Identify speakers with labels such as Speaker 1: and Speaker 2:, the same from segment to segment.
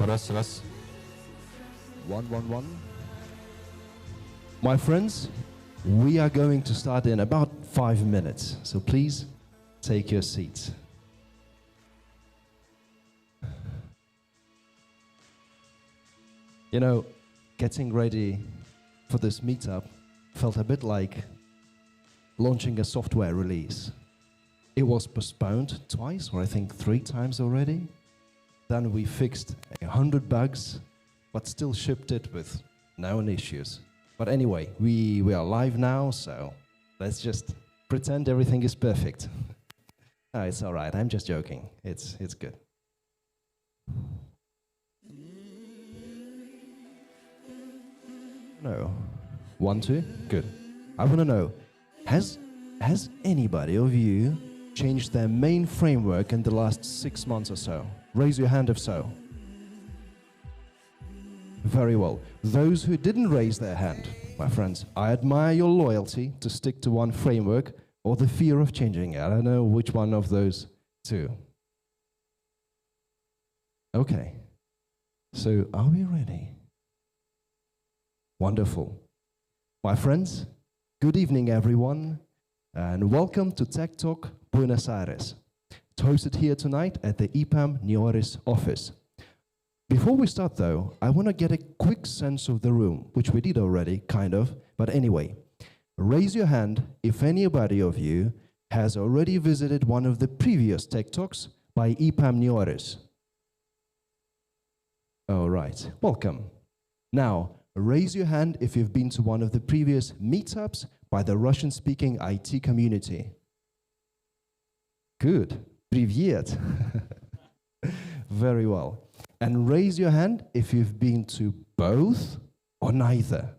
Speaker 1: раз.
Speaker 2: 111. My friends, we are going to start in about 5 minutes, so please take your seats. You know, getting ready for this meetup felt a bit like launching a software release. It was postponed twice, or I think 3 times already. Then we fixed 100 bugs, but still shipped it with known issues. But anyway, we are live now, so let's just pretend everything is perfect. No, it's all right. I'm just joking. It's good. No. 1, 2? Good. I want to know, has anybody of you changed their main framework in the last 6 months or so? Raise your hand if so. Very well. Those who didn't raise their hand, my friends, I admire your loyalty to stick to one framework or the fear of changing it. I don't know which one of those two. Okay. So, are we ready? Wonderful. My friends, good evening everyone, and welcome to Tech Talk Buenos Aires. It's hosted here tonight at the EPAM NEORIS office. Before we start though, I want to get a quick sense of the room, which we did already, kind of, but anyway. Raise your hand if anybody of you has already visited one of the previous Tech Talks by EPAM NEORIS. All right, welcome. Now, raise your hand if you've been to one of the previous meetups by the Russian-speaking IT community. Good. Привет. Very well. And raise your hand if you've been to both or neither.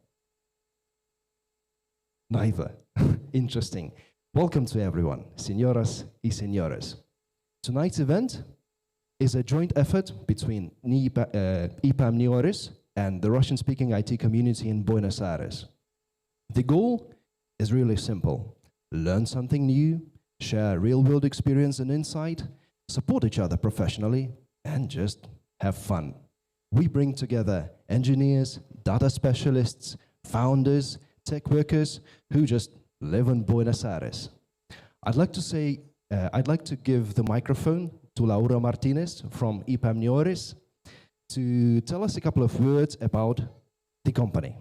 Speaker 2: Neither. Interesting. Welcome to everyone, señoras y señores. Tonight's event is a joint effort between EPAM NEORIS and the Russian-speaking IT community in Buenos Aires. The goal is really simple. Learn something new, share real-world experience and insight, support each other professionally, and just have fun. We bring together engineers, data specialists, founders, tech workers who just live in Buenos Aires. I'd like to give the microphone to Laura Martinez from EPAM NEORIS to tell us a couple of words about the company.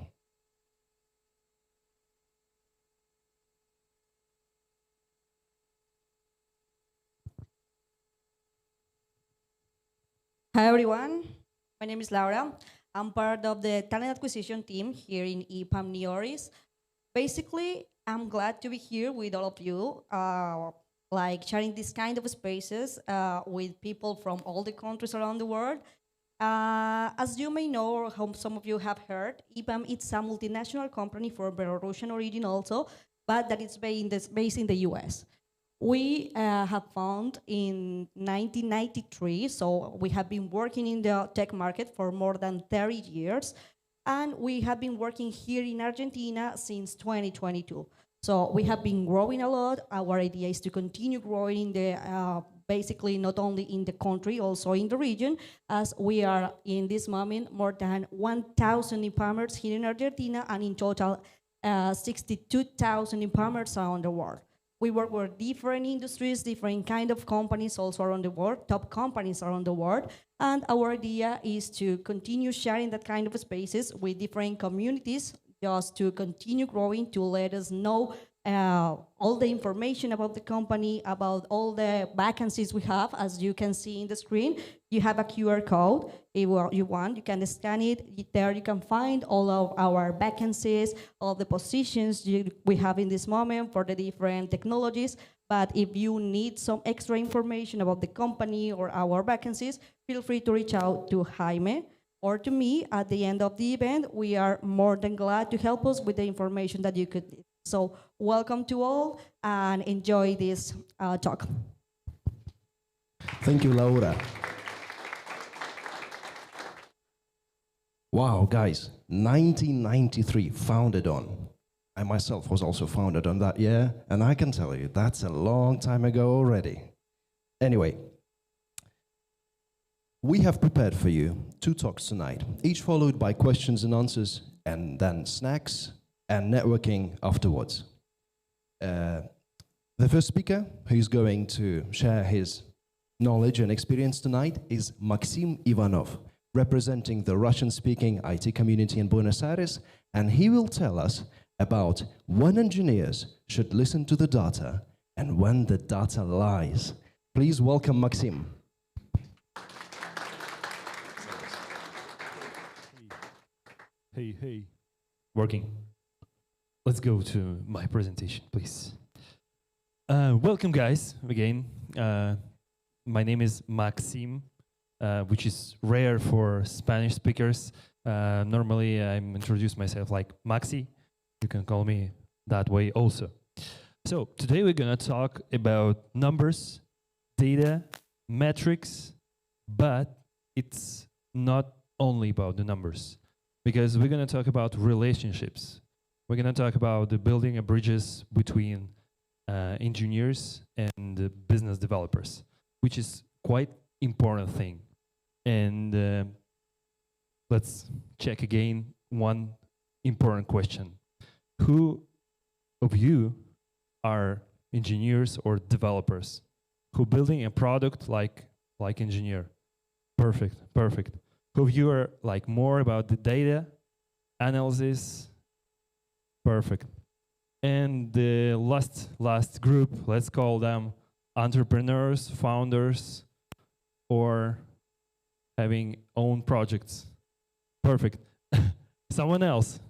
Speaker 3: Hi everyone, my name is Laura. I'm part of the talent acquisition team here in EPAM NEORIS. Basically, I'm glad to be here with all of you, sharing this kind of spaces with people from all the countries around the world. As you may know, or some of you have heard, EPAM is a multinational company for Belarusian origin also, but that is based in the US. We have founded in 1993, so we have been working in the tech market for more than 30 years, and we have been working here in Argentina since 2022. So we have been growing a lot. Our idea is to continue growing in the basically not only in the country, also in the region, as we are in this moment more than 1,000 EPAMers here in Argentina, and in total 62,000 EPAMers around the world. We work with different industries, different kind of companies also around the world, top companies around the world. And our idea is to continue sharing that kind of spaces with different communities, just to continue growing, to let us know all the information about the company, about all the vacancies we have. As you can see in the screen, you have a QR code. If you want, you can scan it. There you can find all of our vacancies, all the positions we have in this moment for the different technologies. But if you need some extra information about the company or our vacancies, feel free to reach out to Jaime or to me at the end of the event. We are more than glad to help us with the information that you could need. So welcome to all and enjoy this talk.
Speaker 2: Thank you, Laura. Wow, guys, 1993, founded on. I myself was also founded on that year, and I can tell you, that's a long time ago already. Anyway, We have prepared for you 2 talks tonight, each followed by questions and answers, and then snacks and networking afterwards. The first speaker who's going to share his knowledge and experience tonight is Maksim Ivanov, representing the Russian-speaking IT community in Buenos Aires, and he will tell us about when engineers should listen to the data and when the data lies. Please welcome Maksim.
Speaker 1: Hey. Working. Let's go to my presentation, please. Welcome, guys, again. My name is Maksim, which is rare for Spanish speakers. Normally, I introduce myself like Maxi. You can call me that way also. So today we're going to talk about numbers, data, metrics, but it's not only about the numbers, because we're going to talk about relationships. We're going to talk about the building of bridges between engineers and business developers, which is quite important thing. And let's check again one important question. Who of you are engineers or developers who building a product like engineer? Perfect. Who of you are like more about the data analysis? Perfect. And the last group, let's call them entrepreneurs, founders, or having own projects. Perfect. Someone else?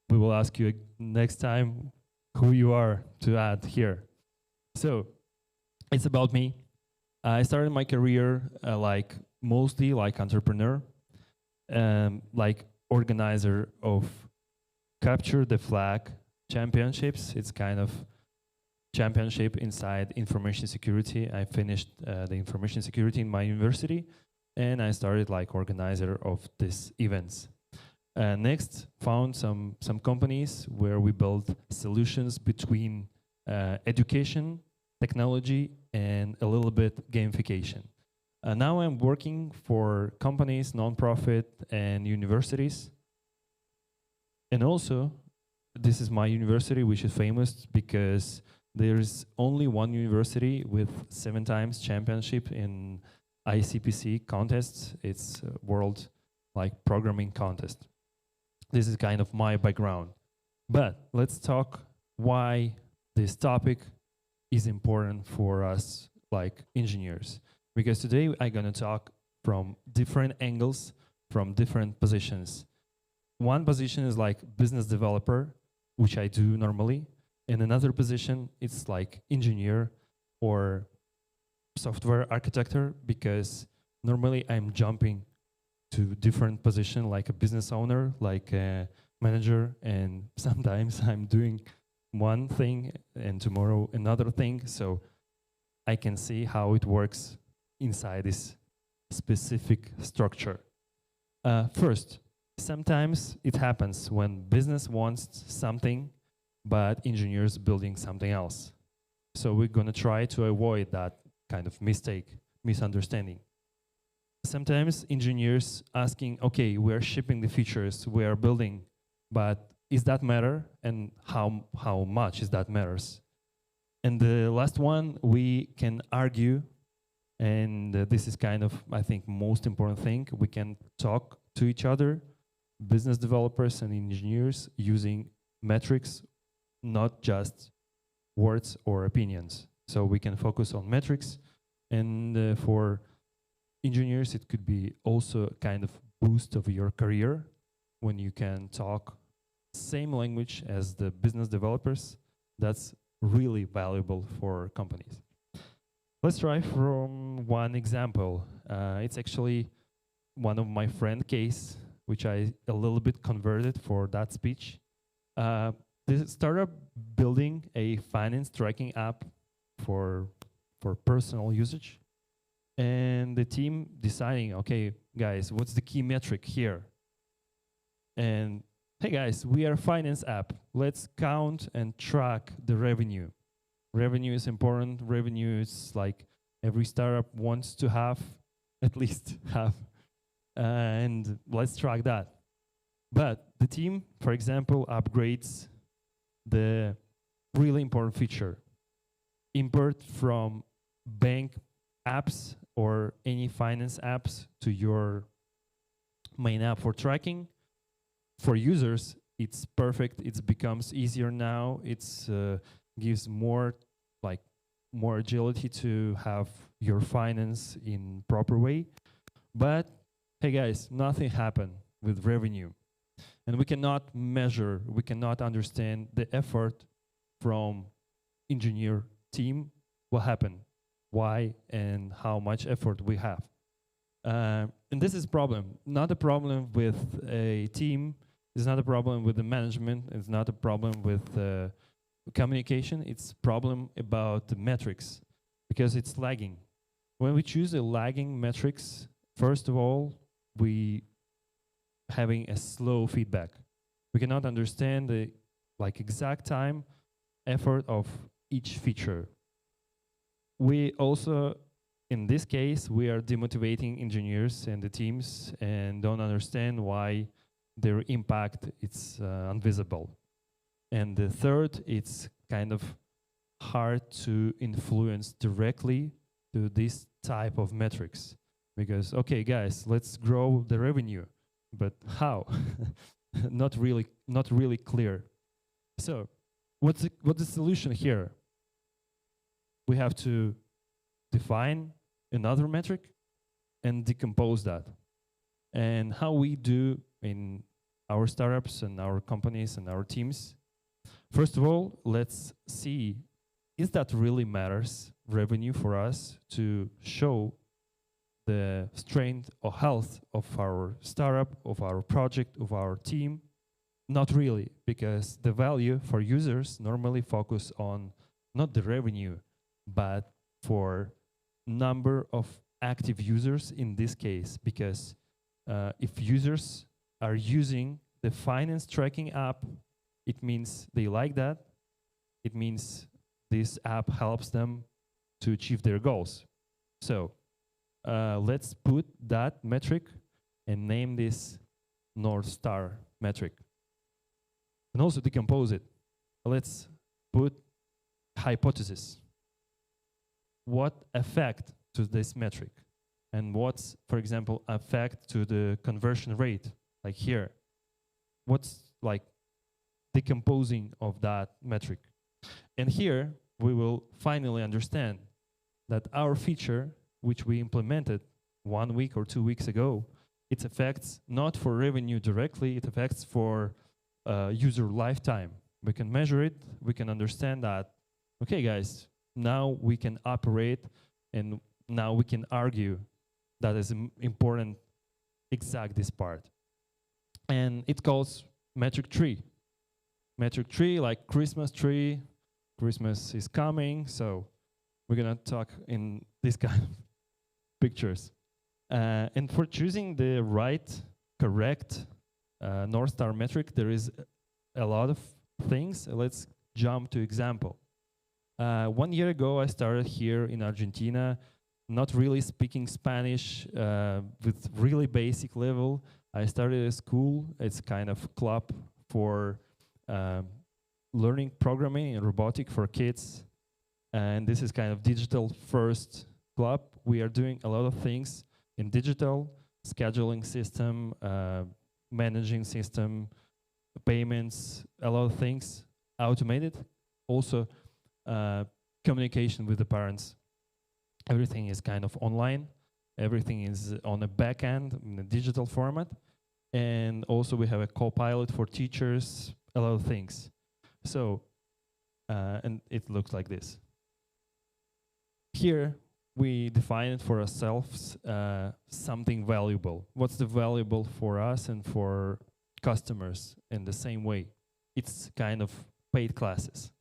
Speaker 1: We will ask you next time who you are to add here. So it's about me. I started my career mostly like entrepreneur, like organizer of Capture the Flag championships. It's kind of championship inside information security. I finished the information security in my university, and I started like organizer of these events. Next, found some companies where we build solutions between education, technology, and a little bit gamification. Now I'm working for companies, non-profit, and universities. And also, this is my university, which is famous because there's only one university with 7 times championship in ICPC contests. It's a world programming contest. This is kind of my background. But let's talk why this topic is important for us like engineers. Because today I'm gonna talk from different angles, from different positions. One position is like business developer, which I do normally. And another position, it's like engineer or software architecture, because normally I'm jumping to different position, like a business owner, like a manager, and sometimes I'm doing one thing and tomorrow another thing, so I can see how it works inside this specific structure. First, sometimes it happens when business wants something, but engineers building something else. So we're gonna try to avoid that kind of misunderstanding. Sometimes engineers asking, okay, we're shipping the features we are building, but is that matter, and how much is that matters? And the last one, we can argue, and this is kind of, I think, most important thing, we can talk to each other, business developers and engineers, using metrics, not just words or opinions. So we can focus on metrics, and for engineers, it could be also a kind of boost of your career when you can talk same language as the business developers. That's really valuable for companies. Let's try from one example. It's actually one of my friend case, which I a little bit converted for that speech. This startup building a finance tracking app for personal usage. And the team deciding, okay, guys, what's the key metric here? And hey guys, we are a finance app. Let's count and track the revenue. Revenue is important. Revenue is like Every startup wants to have at least have, and let's track that. But the team, for example, upgrades the really important feature. Import from bank apps or any finance apps to your main app for tracking. For users, it's perfect. It becomes easier now. It's gives more agility to have your finance in proper way. But hey guys, nothing happened with revenue. And we cannot measure, we cannot understand the effort from engineer team, what happened, why, and how much effort we have. And this is problem, not a problem with a team, it's not a problem with the management, it's not a problem with communication, it's problem about the metrics, because it's lagging. When we choose a lagging metrics, first of all, we having a slow feedback. We cannot understand the exact time, effort of each feature. We also, in this case, we are demotivating engineers and the teams and don't understand why their impact is invisible. And the third, it's kind of hard to influence directly to this type of metrics. Because, okay, guys, let's grow the revenue. But how? not really clear. So what's the solution here? We have to define another metric and decompose that. And how we do in our startups and our companies and our teams. First of all, let's see, is that really matters revenue for us to show the strength or health of our startup, of our project, of our team? Not really, because the value for users normally focus on not the revenue, but for number of active users in this case, because if users are using the finance tracking app, it means they like that. It means this app helps them to achieve their goals. So let's put that metric and name this North Star metric. And also decompose it. Let's put hypothesis. What effect to this metric? And what's, for example, effect to the conversion rate, like here? What's like decomposing of that metric? And here, we will finally understand that our feature, which we implemented 1 week or 2 weeks ago, it affects not for revenue directly, it affects for user lifetime. We can measure it, we can understand that, okay guys, now we can operate and now we can argue that is important, exact this part. And it calls metric tree. Metric tree, like Christmas tree. Christmas is coming, so we're gonna talk in this kind of pictures. And for choosing the right, correct North Star metric, there is a lot of things. Let's jump to example. 1 year ago, I started here in Argentina, not really speaking Spanish, with really basic level. I started a school. It's kind of club for learning programming and robotic for kids. And this is kind of digital first club. We are doing a lot of things in digital, scheduling system, managing system, payments, a lot of things, automated. Also, communication with the parents. Everything is kind of online. Everything is on a back end in a digital format. And also we have a co-pilot for teachers, a lot of things. So, and it looks like this. Here, we define it for ourselves something valuable. What's the valuable for us and for customers in the same way? It's kind of paid classes.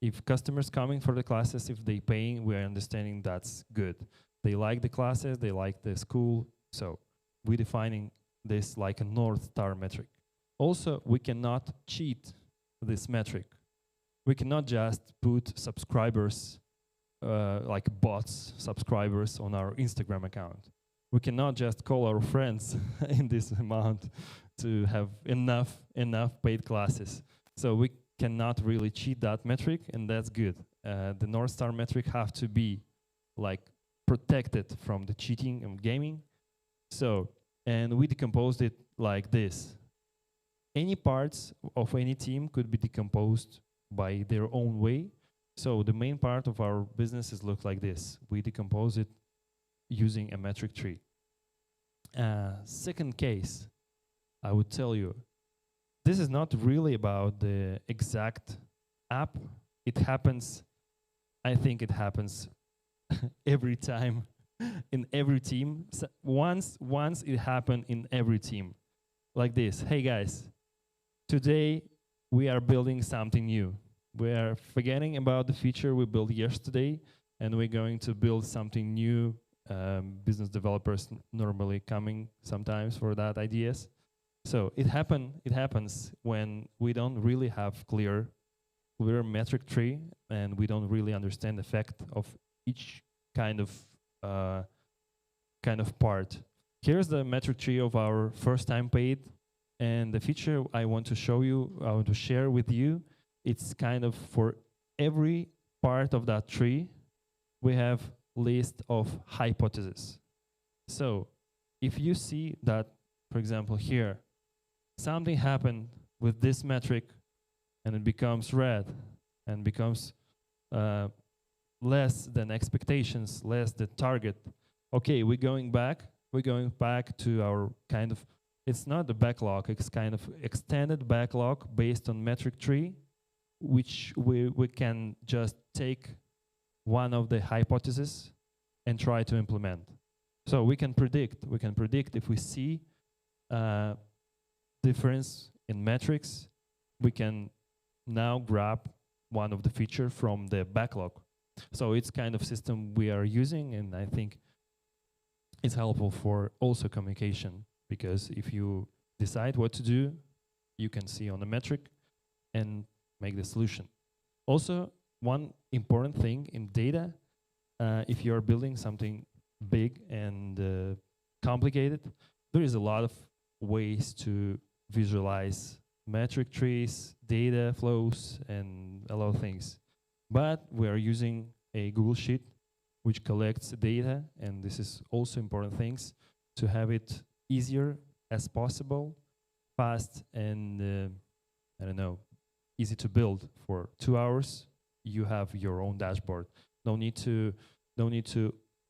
Speaker 1: If customers coming for the classes, if they paying, we are understanding that's good. They like the classes, they like the school, so we're defining this like a North Star metric. Also, we cannot cheat this metric. We cannot just put subscribers like bots, subscribers on our Instagram account. We cannot just call our friends in this amount to have enough paid classes. So we cannot really cheat that metric, and that's good. The North Star metric have to be like protected from the cheating and gaming. So, and we decomposed it like this. Any parts of any team could be decomposed by their own way. So the main part of our businesses look like this. We decompose it using a metric tree. Second case, I would tell you, this is not really about the exact app. It happens, I think it happens every time in every team. So once it happened in every team. Like this, hey guys, today we are building something new. We are forgetting about the feature we built yesterday, and we're going to build something new. Business developers normally coming sometimes for that ideas. So it happens when we don't really have clear metric tree, and we don't really understand the effect of each kind of part. Here's the metric tree of our first time paid, and the feature I want to show you, I want to share with you, it's kind of for every part of that tree, we have list of hypotheses. So if you see that, for example, here, something happened with this metric and it becomes red and becomes less than expectations, less the target. Okay, we're going back to our kind of, it's not the backlog, it's kind of extended backlog based on metric tree, which we can just take one of the hypotheses and try to implement. So we can predict if we see difference in metrics, we can now grab one of the feature from the backlog. So it's kind of system we are using, and I think it's helpful for also communication, because if you decide what to do, you can see on the metric and make the solution. Also, one important thing in data, if you are building something big and complicated, there is a lot of ways to visualize metric trees, data flows, and a lot of things. But we are using a Google Sheet which collects data, and this is also important things to have it easier as possible, fast, and I don't know, easy to build. For 2 hours, you have your own dashboard. No need to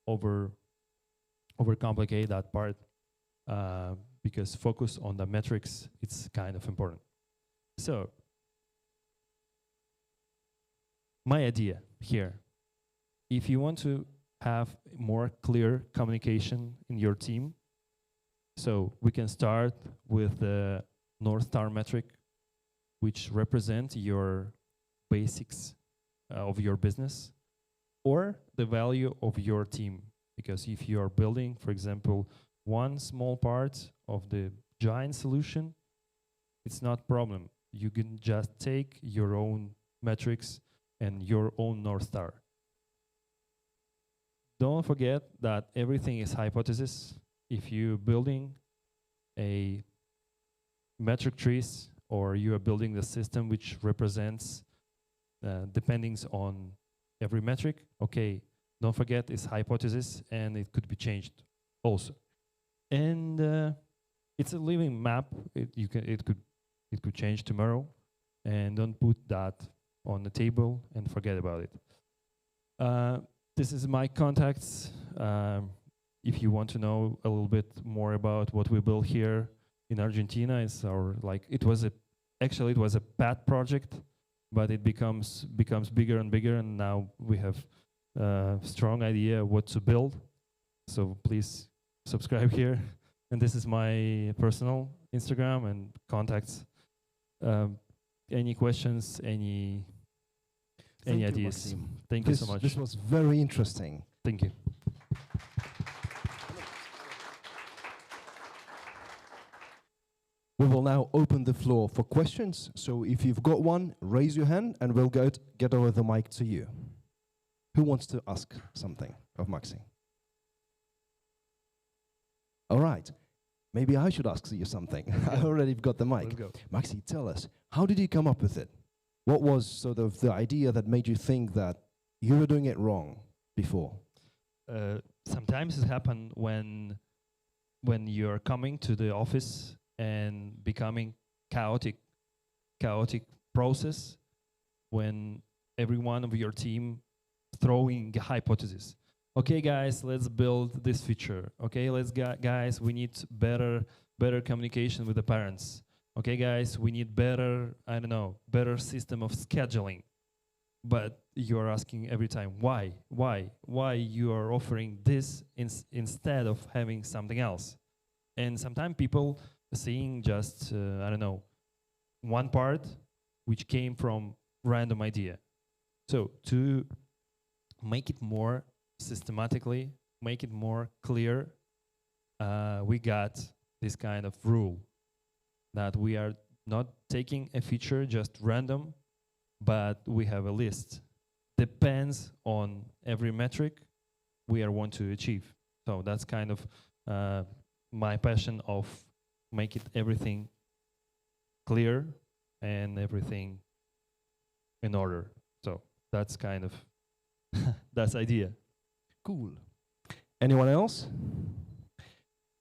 Speaker 1: overcomplicate that part, because focus on the metrics, it's kind of important. So my idea here, if you want to have more clear communication in your team, so we can start with the North Star metric, which represents your basics of your business, or the value of your team. Because if you are building, for example, one small part of the giant solution, it's not a problem. You can just take your own metrics and your own North Star. Don't forget that everything is hypothesis. If you're building a metric trees, or you are building the system which represents depending on every metric, okay, don't forget it's hypothesis, and it could be changed also. And it's a living map. It could change tomorrow, and don't put that on the table and forget about it. This is my contacts. If you want to know a little bit more about what we built here in Argentina, it's our it was a pet project, but it becomes bigger and bigger, and now we have a strong idea what to build. So please subscribe here. And this is my personal Instagram and contacts. Any questions, any ideas?
Speaker 2: Maksim.
Speaker 1: Thank you so much.
Speaker 2: This was very interesting.
Speaker 1: Thank you.
Speaker 2: We will now open the floor for questions. So if you've got one, raise your hand and we'll get over the mic to you. Who wants to ask something of Maxi? All right. Maybe I should ask you something. I already got the mic.
Speaker 1: Let's go.
Speaker 2: Maxi, tell us, how did you come up with it? What was sort of the idea that made you think that you were doing it wrong before?
Speaker 1: Sometimes it happens when you're coming to the office and becoming chaotic process, when every one of your team throwing a hypothesis. Okay, guys, let's build this feature. Okay, guys, we need better communication with the parents. Okay, guys, we need better system of scheduling. But you're asking every time, why you are offering this instead of having something else? And sometimes people seeing just, one part which came from random idea. So to make it more systematically, make it more clear, we got this kind of rule that we are not taking a feature just random, but we have a list. Depends on every metric we are want to achieve. So that's kind of my passion of make it everything clear and everything in order. So that's kind of that's idea.
Speaker 2: Cool. Anyone else?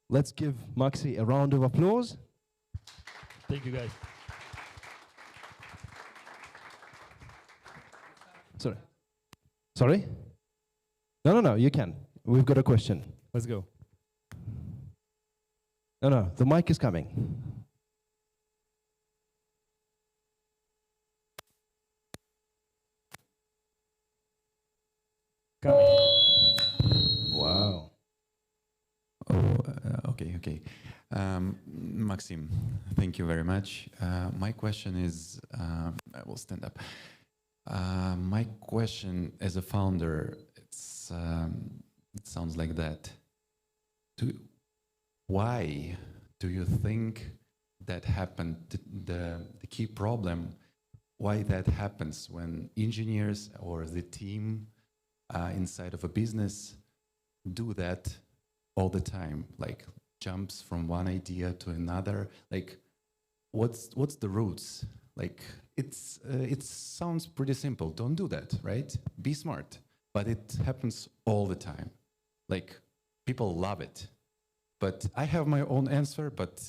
Speaker 2: Let's give Maxi a round of applause.
Speaker 1: Thank you, guys.
Speaker 2: Sorry? No, you can. We've got a question.
Speaker 1: Let's go.
Speaker 2: No, the mic is coming. Wow.
Speaker 4: Okay. Maksim, thank you very much. My question is, I will stand up. My question as a founder, it sounds like that. Why do you think that happened? The key problem, why that happens when engineers or the team inside of a business do that all the time, like jumps from one idea to another. Like, what's the roots? Like, it sounds pretty simple. Don't do that, right? Be smart. But it happens all the time. Like, people love it. But I have my own answer, but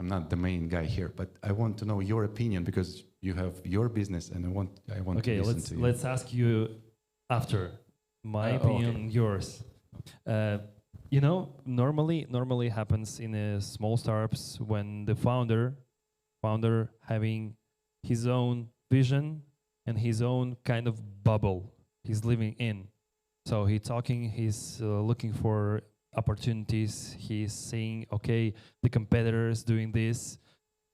Speaker 4: I'm not the main guy here. But I want to know your opinion because you have your business, and I want to listen to you.
Speaker 1: Okay, let's ask you after. My opinion, yours. Normally happens in small startups when the founder having his own vision and his own kind of bubble he's living in. So he's looking for opportunities. He's saying, okay, the competitor is doing this,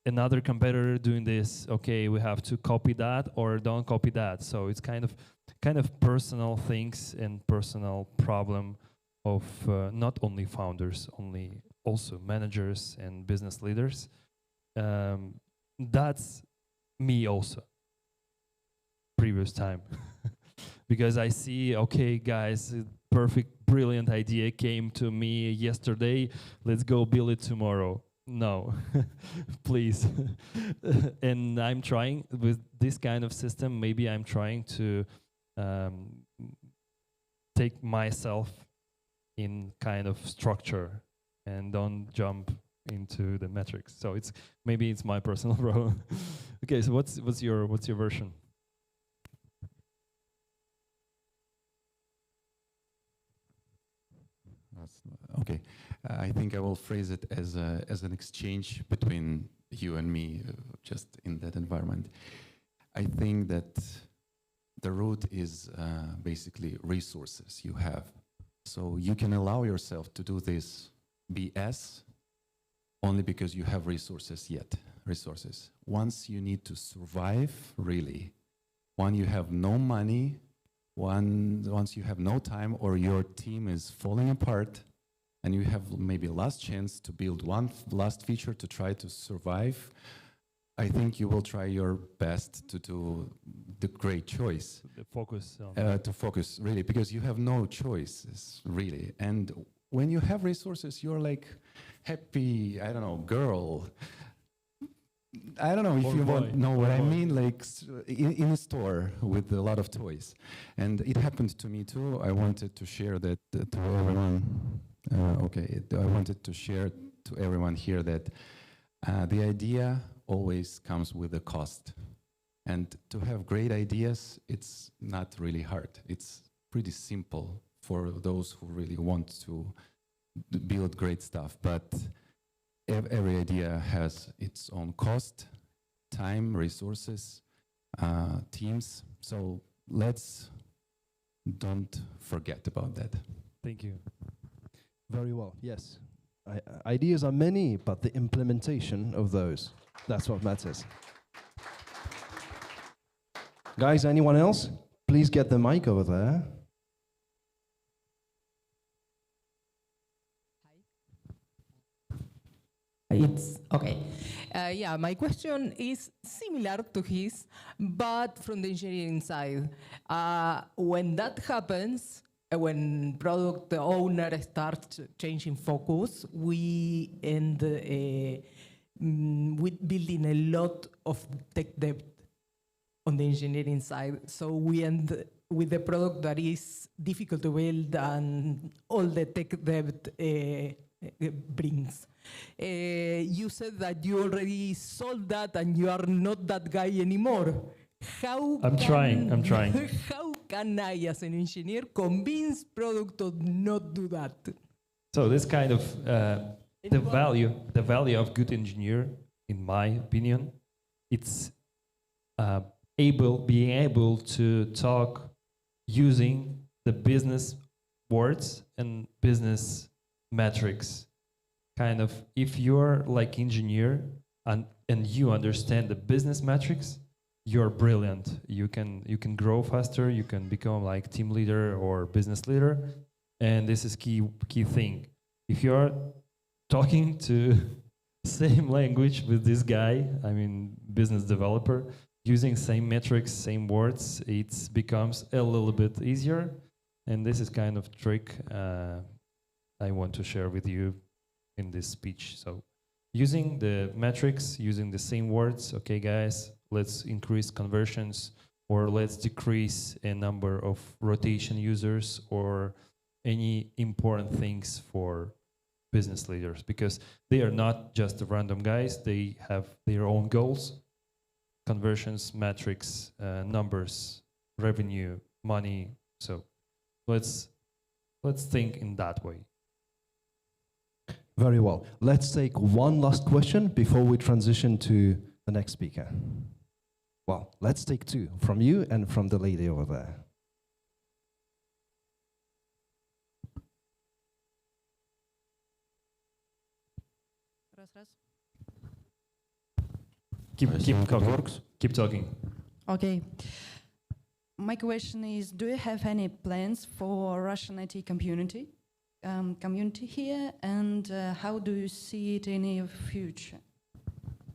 Speaker 1: another competitor doing this. Okay, we have to copy that or don't copy that. So it's kind of personal things and personal problem of not only founders, also managers and business leaders. That's me also. Previous time. Because I see, okay, guys, perfect, brilliant idea came to me yesterday. Let's go build it tomorrow. No, please. And I'm trying with this kind of system, maybe I'm trying to take myself in kind of structure and don't jump into the metrics. So maybe it's my personal problem. Okay, so what's your version?
Speaker 4: Okay, I think I will phrase it as an exchange between you and me, just in that environment. I think that the root is basically resources you have. So you can allow yourself to do this BS only because you have resources. Once you need to survive, really, when you have no money, once you have no time or your team is falling apart and you have maybe last chance to build one last feature to try to survive, I think you will try your best to do the great choice.
Speaker 1: The focus on
Speaker 4: To focus really, because you have no choices really. And when you have resources, you're like happy, I don't know, girl. I don't know if
Speaker 1: Or
Speaker 4: you
Speaker 1: boy,
Speaker 4: know
Speaker 1: or
Speaker 4: what I
Speaker 1: boy.
Speaker 4: mean, like in a store with a lot of toys. And it happened to me too. I wanted to share that to everyone. I wanted to share to everyone here that the idea always comes with a cost. And to have great ideas, it's not really hard. It's pretty simple for those who really want to build great stuff. But every idea has its own cost, time, resources, teams. So let's don't forget about that.
Speaker 1: Thank you.
Speaker 2: Very well, yes. Ideas are many, but the implementation of those, that's what matters. Guys, anyone else? Please get the mic over there.
Speaker 5: It's okay. Yeah, my question is similar to his, but from the engineering side. When that happens, when product owner starts changing focus, we end with building a lot of tech debt on the engineering side. So we end with a product that is difficult to build and all the tech debt brings. You said that you already solved that and you are not that guy anymore.
Speaker 1: I'm trying.
Speaker 5: How can I, as an engineer, convince product to not do that?
Speaker 1: So this kind of the value of good engineer, in my opinion, it's being able to talk using the business words and business metrics. Kind of, if you're like engineer and you understand the business metrics, you're brilliant. You can grow faster. You can become like team leader or business leader, and this is key thing. If you're talking to same language with this guy, I mean business developer, using same metrics, same words, it becomes a little bit easier. And this is kind of trick I want to share with you in this speech. So using the metrics, using the same words, okay guys, let's increase conversions, or let's decrease a number of rotation users, or any important things for business leaders, because they are not just random guys, they have their own goals, conversions, metrics, numbers, revenue, money. So let's think in that way.
Speaker 2: Very well. Let's take one last question before we transition to the next speaker. Well, let's take two, from you and from the lady over there.
Speaker 1: Keep talking.
Speaker 3: Okay. My question is, do you have any plans for Russian IT community here, and how do you see it in the future?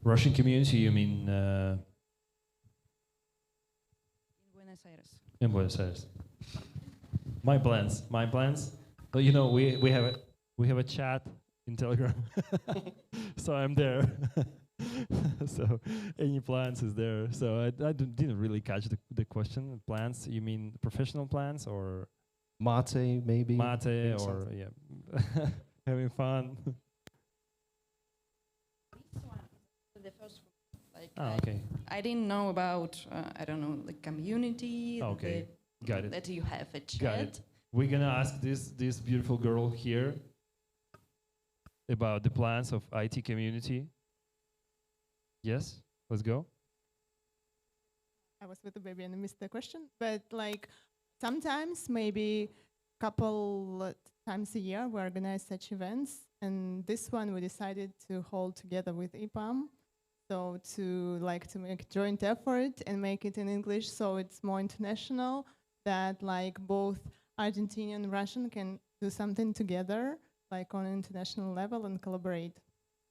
Speaker 1: Russian community, you mean?
Speaker 3: In Buenos Aires.
Speaker 1: In Buenos Aires. My plans. Well, you know, we have a chat in Telegram, so I'm there. So any plans is there. So I didn't really catch the question. Plans? You mean professional plans or
Speaker 2: Mate, maybe?
Speaker 1: mate, or yeah, having fun?
Speaker 3: The first one. Like
Speaker 1: Okay.
Speaker 3: I didn't know about, I don't know, the community.
Speaker 1: Okay. Got it.
Speaker 3: That you have a chat.
Speaker 1: Got it. We're gonna ask this beautiful girl here about the plans of IT community. Yes, let's go.
Speaker 6: I was with the baby and I missed the question, but like sometimes maybe couple times a year we organize such events, and this one we decided to hold together with EPAM, so to make joint effort and make it in English, so it's more international, that like both Argentinian and Russian can do something together, like on an international level, and collaborate.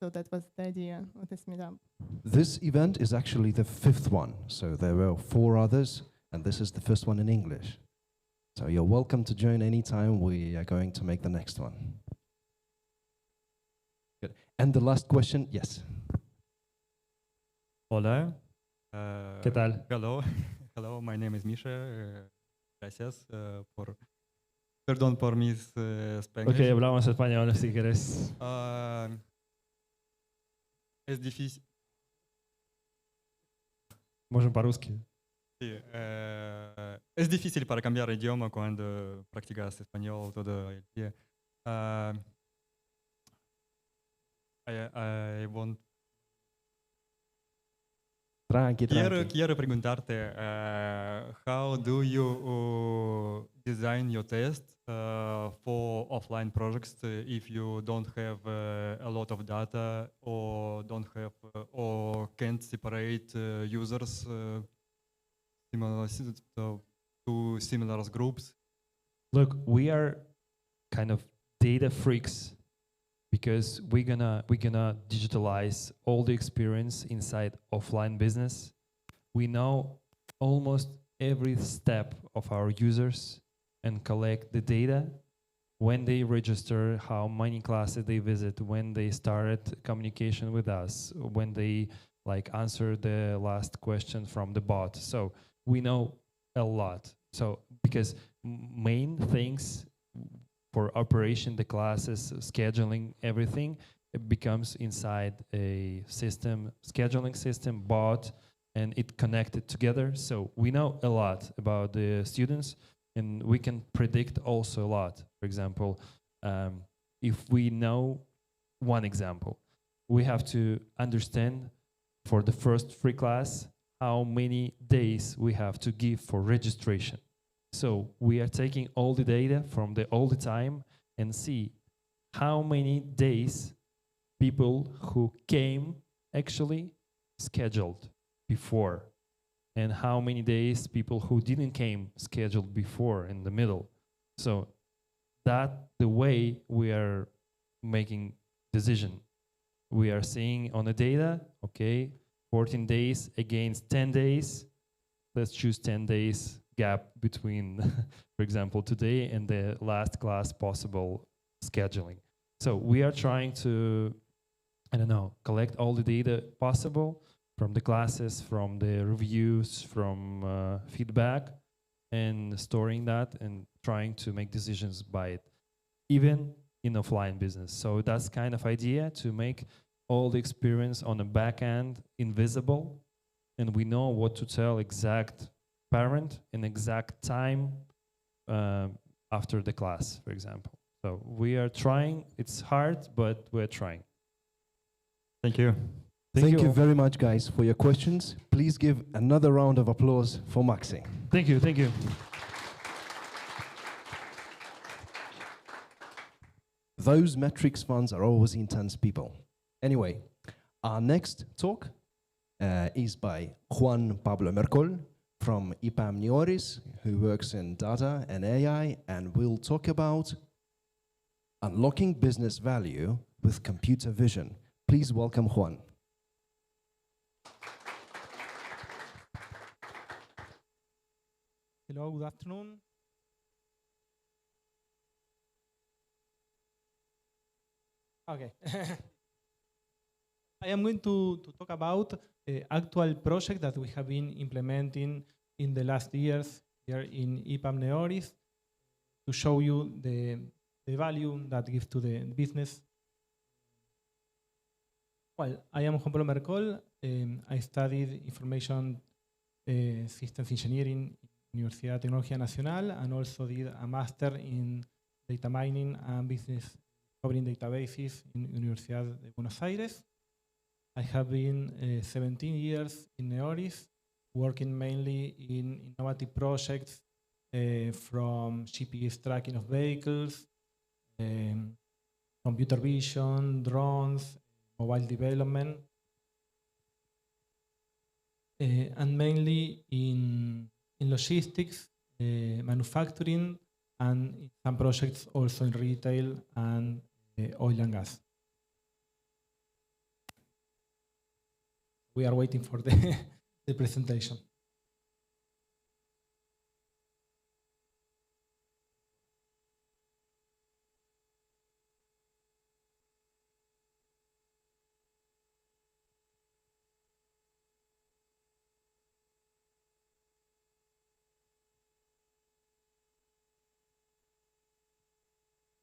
Speaker 6: So that was the idea of this meetup.
Speaker 2: This event is actually the 5th one. So there were 4 others, and this is the first one in English. So you're welcome to join anytime. We are going to make the next one. Good. And the last question, yes.
Speaker 7: Hola.
Speaker 1: ¿Qué tal?
Speaker 7: Hello. Hello, my name is Misha. Gracias por... Perdón por mis Spanish.
Speaker 1: Ok, hablamos español si querés.
Speaker 7: Es difícil.
Speaker 1: Можем по-русски.
Speaker 7: Sí, es difícil para cambiar idioma cuando practicas español todo el día. I want
Speaker 2: Tranqui, tranqui.
Speaker 7: Quiero preguntarte, how do you design your test for offline projects if you don't have a lot of data or don't have or can't separate users similar to similar groups?
Speaker 1: Look, we are kind of data freaks because we're gonna digitalize all the experience inside offline business. We know almost every step of our users and collect the data when they register, how many classes they visit, when they started communication with us, when they like answer the last question from the bot. So we know a lot. So because main things for operation, the classes, scheduling, everything, it becomes inside a system, scheduling system, bot, and it connected together. So we know a lot about the students, and we can predict also a lot. For example, if we know one example, we have to understand for the first free class how many days we have to give for registration. So we are taking all the data from all the time and see how many days people who came actually scheduled before and how many days people who didn't came scheduled before in the middle. So that the way we are making decision. We are seeing on the data, okay, 14 days against 10 days. Let's choose 10 days gap between, for example, today and the last class possible scheduling. So we are trying to, I don't know, collect all the data possible from the classes, from the reviews, from feedback, and storing that and trying to make decisions by it, even in offline business. So that's kind of idea to make all the experience on the back end invisible, and we know what to tell exact parent in exact time after the class, for example. So we are trying. It's hard, but we're trying.
Speaker 7: Thank you.
Speaker 2: Thank you very much, guys, for your questions. Please give another round of applause for Maksim.
Speaker 1: Thank you. Thank you.
Speaker 2: Those metrics funds are always intense people. Anyway, our next talk is by Juan Pablo Mercol from EPAM NEORIS, who works in data and AI, and we'll talk about unlocking business value with computer vision. Please welcome Juan.
Speaker 8: Hello, good afternoon. Okay. I am going to talk about actual project that we have been implementing in the last years here in EPAM NEORIS to show you the value that gives to the business. Well, I am Juan Pablo Mercol. I studied information systems engineering in Universidad de Tecnología Nacional and also did a master in data mining and business covering databases in Universidad de Buenos Aires. I have been 17 years in NEORIS, working mainly in innovative projects from GPS tracking of vehicles, computer vision, drones, mobile development, and mainly in logistics, manufacturing, and in some projects also in retail and oil and gas. We are waiting for the, the presentation.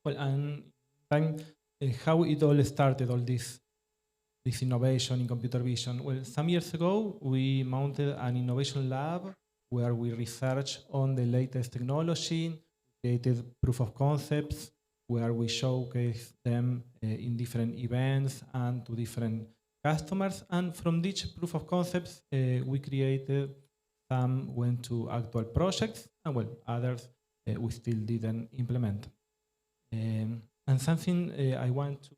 Speaker 8: Well, and how it all started, all this innovation in computer vision. Well, some years ago, we mounted an innovation lab where we researched on the latest technology, created proof of concepts, where we showcase them in different events and to different customers. And from each proof of concepts, we created some went to actual projects, and well, others we still didn't implement. And something I want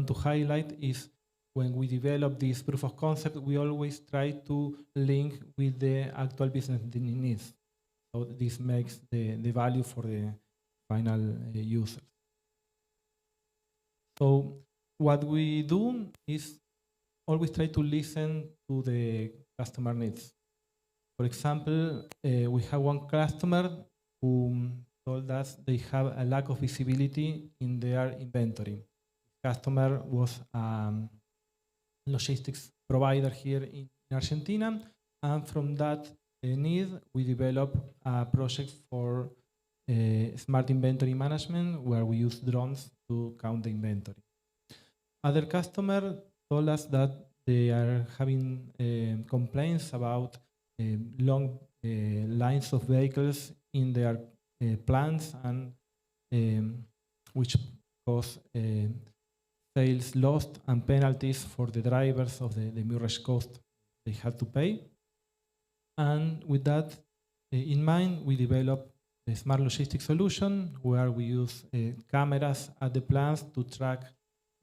Speaker 8: to highlight is when we develop this proof of concept, we always try to link with the actual business needs. So this makes the value for the final user. So what we do is always try to listen to the customer needs. For example, we have one customer who told us they have a lack of visibility in their inventory. Customer was logistics provider here in Argentina, and from that need, we developed a project for smart inventory management where we use drones to count the inventory. Other customer told us that they are having complaints about long lines of vehicles in their plants, and which cause sales lost and penalties for the drivers of the mirage cost they had to pay. And with that in mind, we developed a smart logistics solution where we use cameras at the plants to track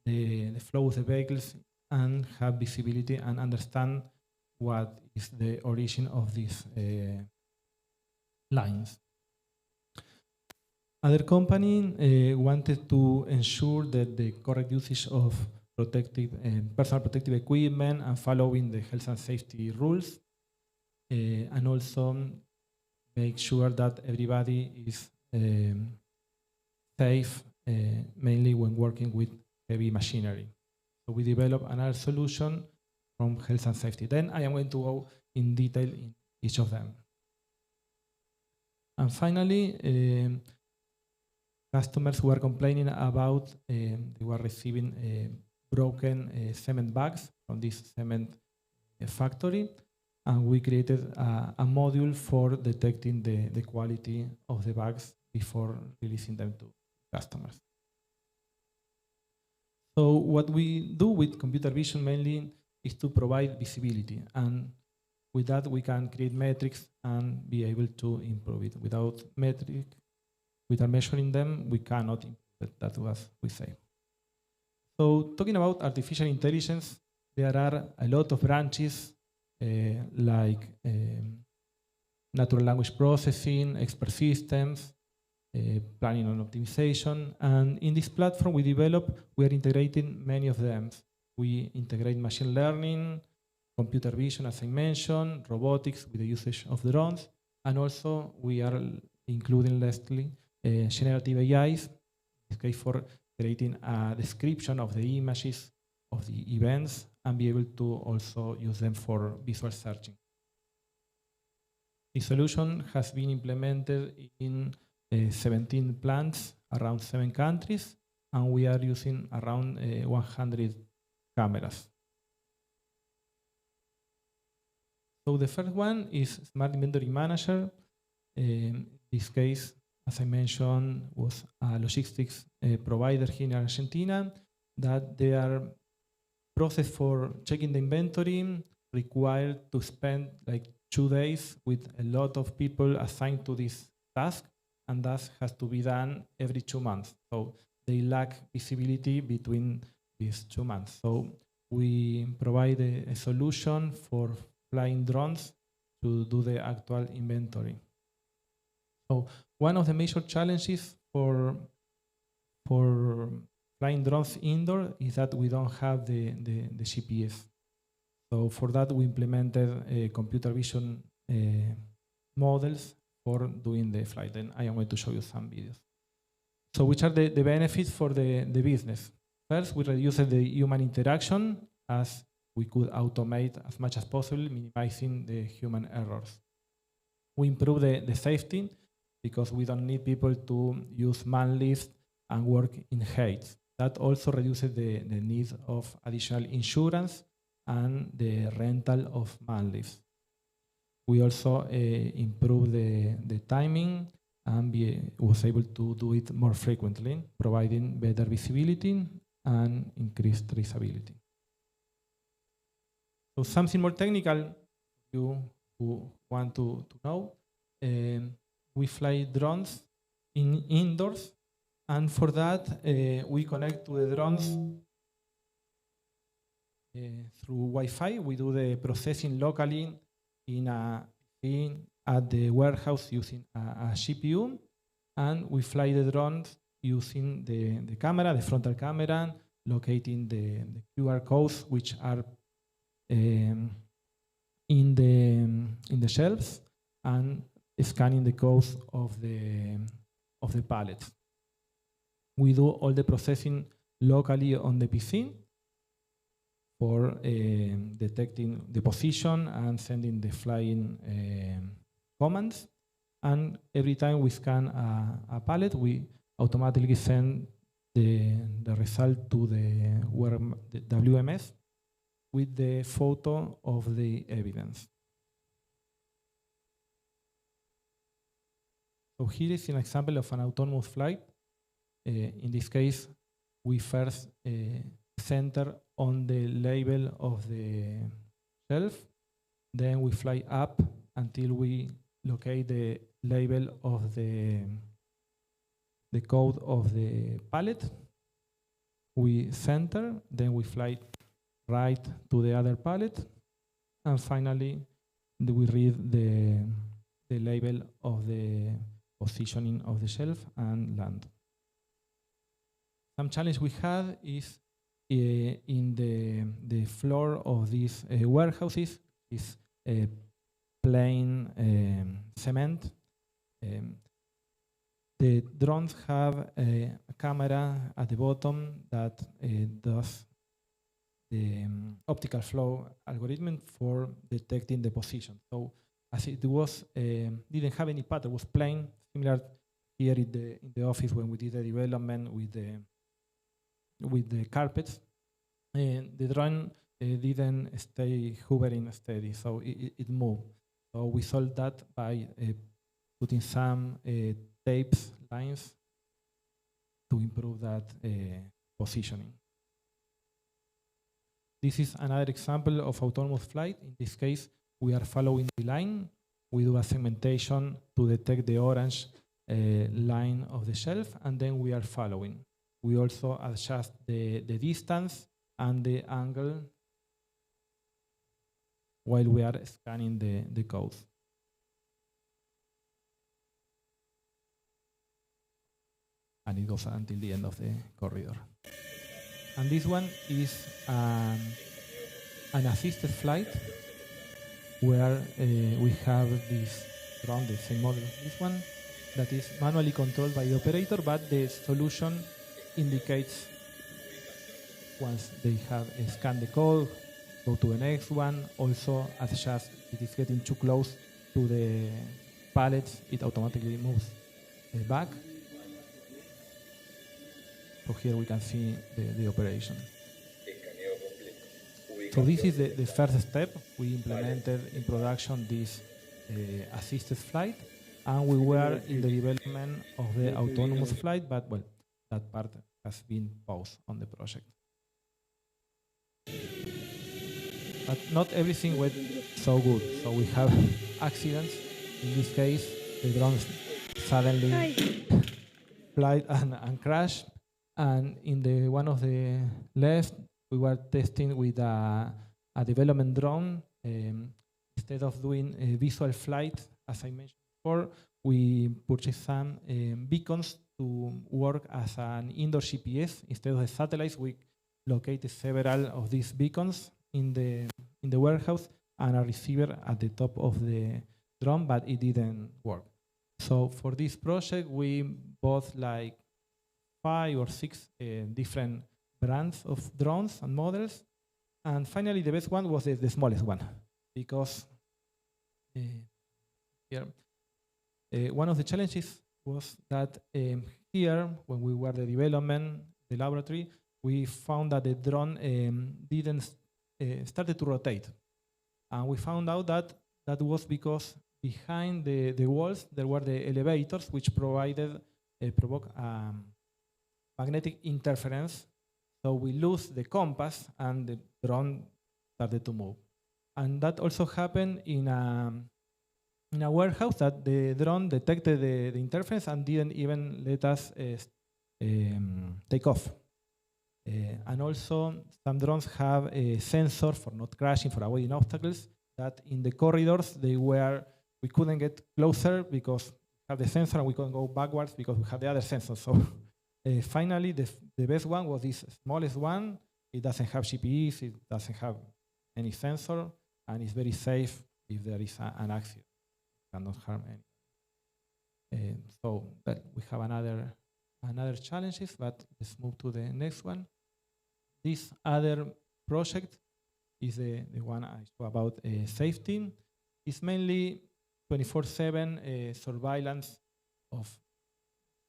Speaker 8: the flow of the vehicles and have visibility and understand what is the origin of these lines. Other company wanted to ensure that the correct usage of personal protective equipment and following the health and safety rules, and also make sure that everybody is safe, mainly when working with heavy machinery. So we developed another solution from health and safety. Then I am going to go in detail in each of them. And finally, customers were complaining about they were receiving broken cement bags from this cement factory, and we created a module for detecting the quality of the bags before releasing them to customers. So what we do with computer vision mainly is to provide visibility, and with that we can create metrics and be able to improve it. Without measuring them, we cannot improve it. That's what we say. So talking about artificial intelligence, there are a lot of branches like natural language processing, expert systems, planning and optimization. And in this platform we are integrating many of them. We integrate machine learning, computer vision, as I mentioned, robotics with the usage of drones, and also we are including lastly generative AIs, in this case for creating a description of the images of the events and be able to also use them for visual searching. The solution has been implemented in 17 plants around 7 countries, and we are using around 100 cameras. So the first one is Smart Inventory Manager. In this case, as I mentioned, was a logistics provider here in Argentina that their process for checking the inventory required to spend like 2 days with a lot of people assigned to this task, and that has to be done every 2 months. So they lack visibility between these 2 months. So we provide a solution for flying drones to do the actual inventory. So one of the major challenges for flying drones indoor is that we don't have the GPS. So for that, we implemented computer vision models for doing the flight. And I am going to show you some videos. So which are the benefits for the business? First, we reduce the human interaction as we could automate as much as possible, minimizing the human errors. We improve the safety because we don't need people to use man lifts and work in heights. That also reduces the need of additional insurance and the rental of man lifts. We also improve the timing and was able to do it more frequently, providing better visibility and increased traceability. So something more technical, you who want to know, we fly drones indoors, and for that we connect to the drones through Wi-Fi. We do the processing locally at the warehouse using a GPU, and we fly the drones using the camera, the frontal camera, locating the QR codes which are in the shelves, and scanning the codes of the pallets. We do all the processing locally on the PC for detecting the position and sending the flying commands. And every time we scan a pallet, we automatically send the result to the WMS with the photo of the evidence. So here is an example of an autonomous flight. In this case, we first center on the label of the shelf. Then we fly up until we locate the label of the code of the pallet. We center, then we fly right to the other pallet, and finally we read the label of the positioning of the shelf and land. Some challenge we had is in the floor of these warehouses is plain cement. The drones have a camera at the bottom that does the optical flow algorithm for detecting the position. So as it was, didn't have any pattern, was plain, similar here in the office when we did the development with the carpets. The drone didn't stay hovering steady, so it moved. So we solved that by putting some tapes, lines, to improve that positioning. This is another example of autonomous flight. In this case, we are following the line. We do a segmentation to detect the orange line of the shelf, and then we are following. We also adjust the distance and the angle while we are scanning the codes. And it goes until the end of the corridor. And this one is an assisted flight where we have this drone, the same model as this one, that is manually controlled by the operator, but the solution indicates once they have scanned the code, go to the next one, also adjust if it is getting too close to the pallets, it automatically moves back. So here we can see the operation. So this is the first step. We implemented in production this assisted flight, and we were in the development of the autonomous flight, but well, that part has been paused on the project. But not everything went so good. So we have accidents. In this case, the drone suddenly flight and crashed. And in the one of the left, we were testing with a development drone. Instead of doing a visual flight, as I mentioned before, we purchased some beacons to work as an indoor GPS instead of the satellites. We located several of these beacons in the warehouse and a receiver at the top of the drone, but it didn't work. So for this project, we bought like 5 or 6 different brands of drones and models. And finally, the best one was the smallest one, because here, one of the challenges was that here, when we were the development, the laboratory, we found that the drone didn't started to rotate. And we found out that that was because behind the walls, there were the elevators, which provided provoke magnetic interference. So we lose the compass and the drone started to move. And that also happened in a warehouse, that the drone detected the interference and didn't even let us take off. And also, some drones have a sensor for not crashing, for avoiding obstacles, that in the corridors, we couldn't get closer because we have the sensor, and we couldn't go backwards because we have the other sensor. So finally, the best one was this smallest one. It doesn't have GPS, it doesn't have any sensor, and it's very safe if there is an accident. It cannot harm anyone. So we have another challenges, but let's move to the next one. This other project is the one I spoke about, safety. It's mainly 24/7 surveillance of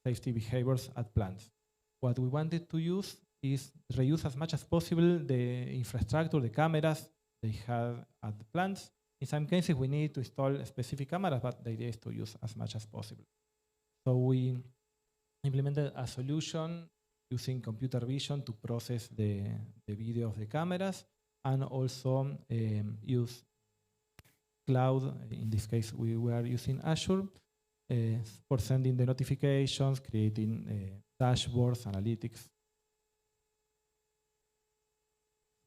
Speaker 8: safety behaviors at plants. What we wanted to use is reuse as much as possible the infrastructure, the cameras they have at the plants. In some cases, we need to install specific cameras, but the idea is to use as much as possible. So we implemented a solution using computer vision to process the video of the cameras, and also use cloud. In this case, we were using Azure for sending the notifications, creating dashboards, analytics.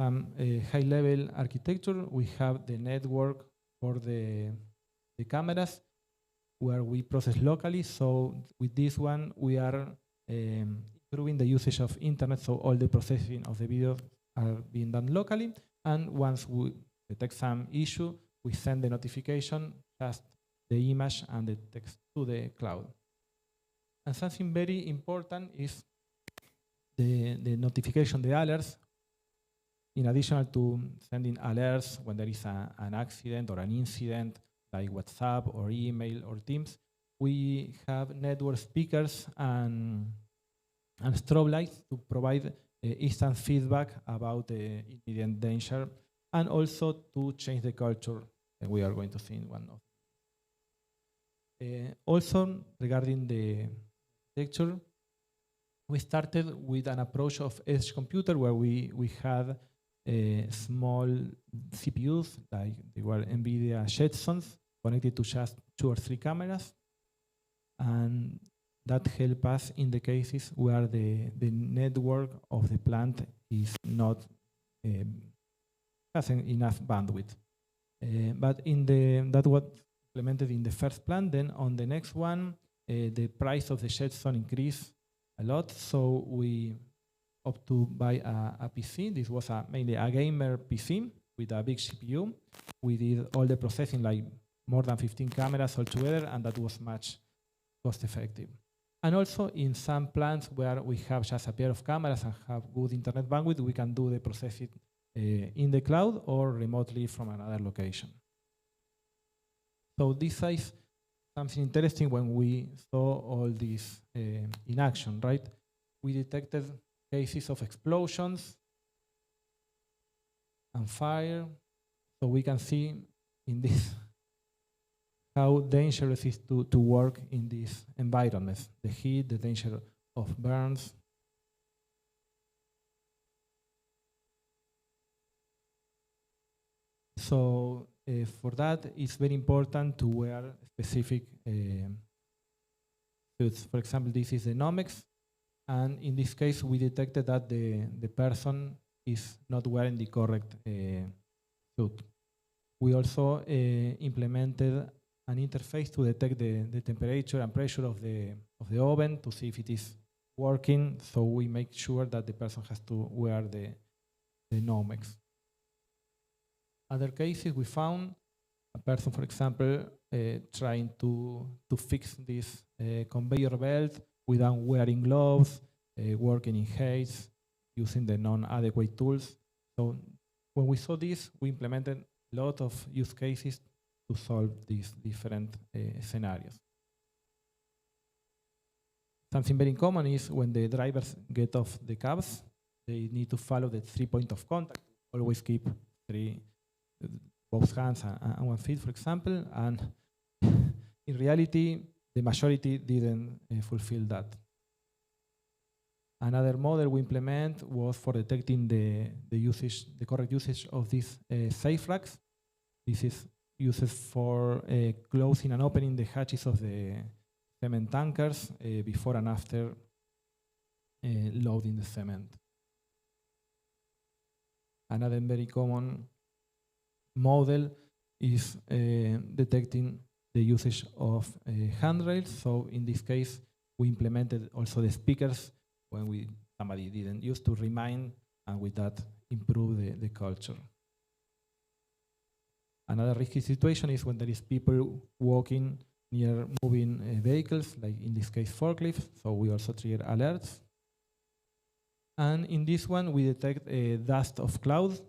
Speaker 8: Some high-level architecture. We have the network for the cameras, where we process locally. So with this one, we are improving the usage of internet, so all the processing of the videos are being done locally. And once we detect some issue, we send the notification, just the image and the text to the cloud. And something very important is the notification, the alerts. In addition to sending alerts when there is an accident or an incident, like WhatsApp or email or Teams, we have network speakers and strobe lights to provide instant feedback about the immediate danger, and also to change the culture that we are going to see in one of. Also, regarding the architecture, we started with an approach of edge computer, where we had small CPUs, like they were NVIDIA Jetsons, connected to just 2 or 3 cameras. And that helps us in the cases where the network of the plant is not hasn't enough bandwidth. But that was implemented in the first plant. Then on the next one, the price of the Jetson increased a lot, so we opted to buy a PC. This was mainly a gamer PC with a big CPU. We did all the processing, like more than 15 cameras altogether, and that was much cost effective. And also in some plants where we have just a pair of cameras and have good internet bandwidth, we can do the processing in the cloud or remotely from another location. So this is something interesting when we saw all this in action, right? We detected cases of explosions and fire. So we can see in this how dangerous it is to work in these environments. The heat, the danger of burns. So for that, it's very important to wear specific suits. For example, this is the Nomex. And in this case, we detected that the person is not wearing the correct suit. We also implemented an interface to detect the temperature and pressure of the oven to see if it is working. So we make sure that the person has to wear the Nomex. Other cases we found a person, for example, trying to fix this conveyor belt without wearing gloves, working in haste, using the non-adequate tools. So when we saw this, we implemented a lot of use cases to solve these different scenarios. Something very common is when the drivers get off the cabs, they need to follow the 3 points of contact. Always keep both hands and 1 feet, for example. And in reality, the majority didn't fulfill that. Another model we implement was for detecting the correct usage of these safe racks. This is used for closing and opening the hatches of the cement tankers before and after loading the cement. Another very common model is detecting the usage of handrails. So in this case, we implemented also the speakers when somebody didn't use to remind, and with that improve the culture. Another risky situation is when there is people walking near moving vehicles, like in this case forklifts. So we also trigger alerts. And in this one, we detect dust of clouds.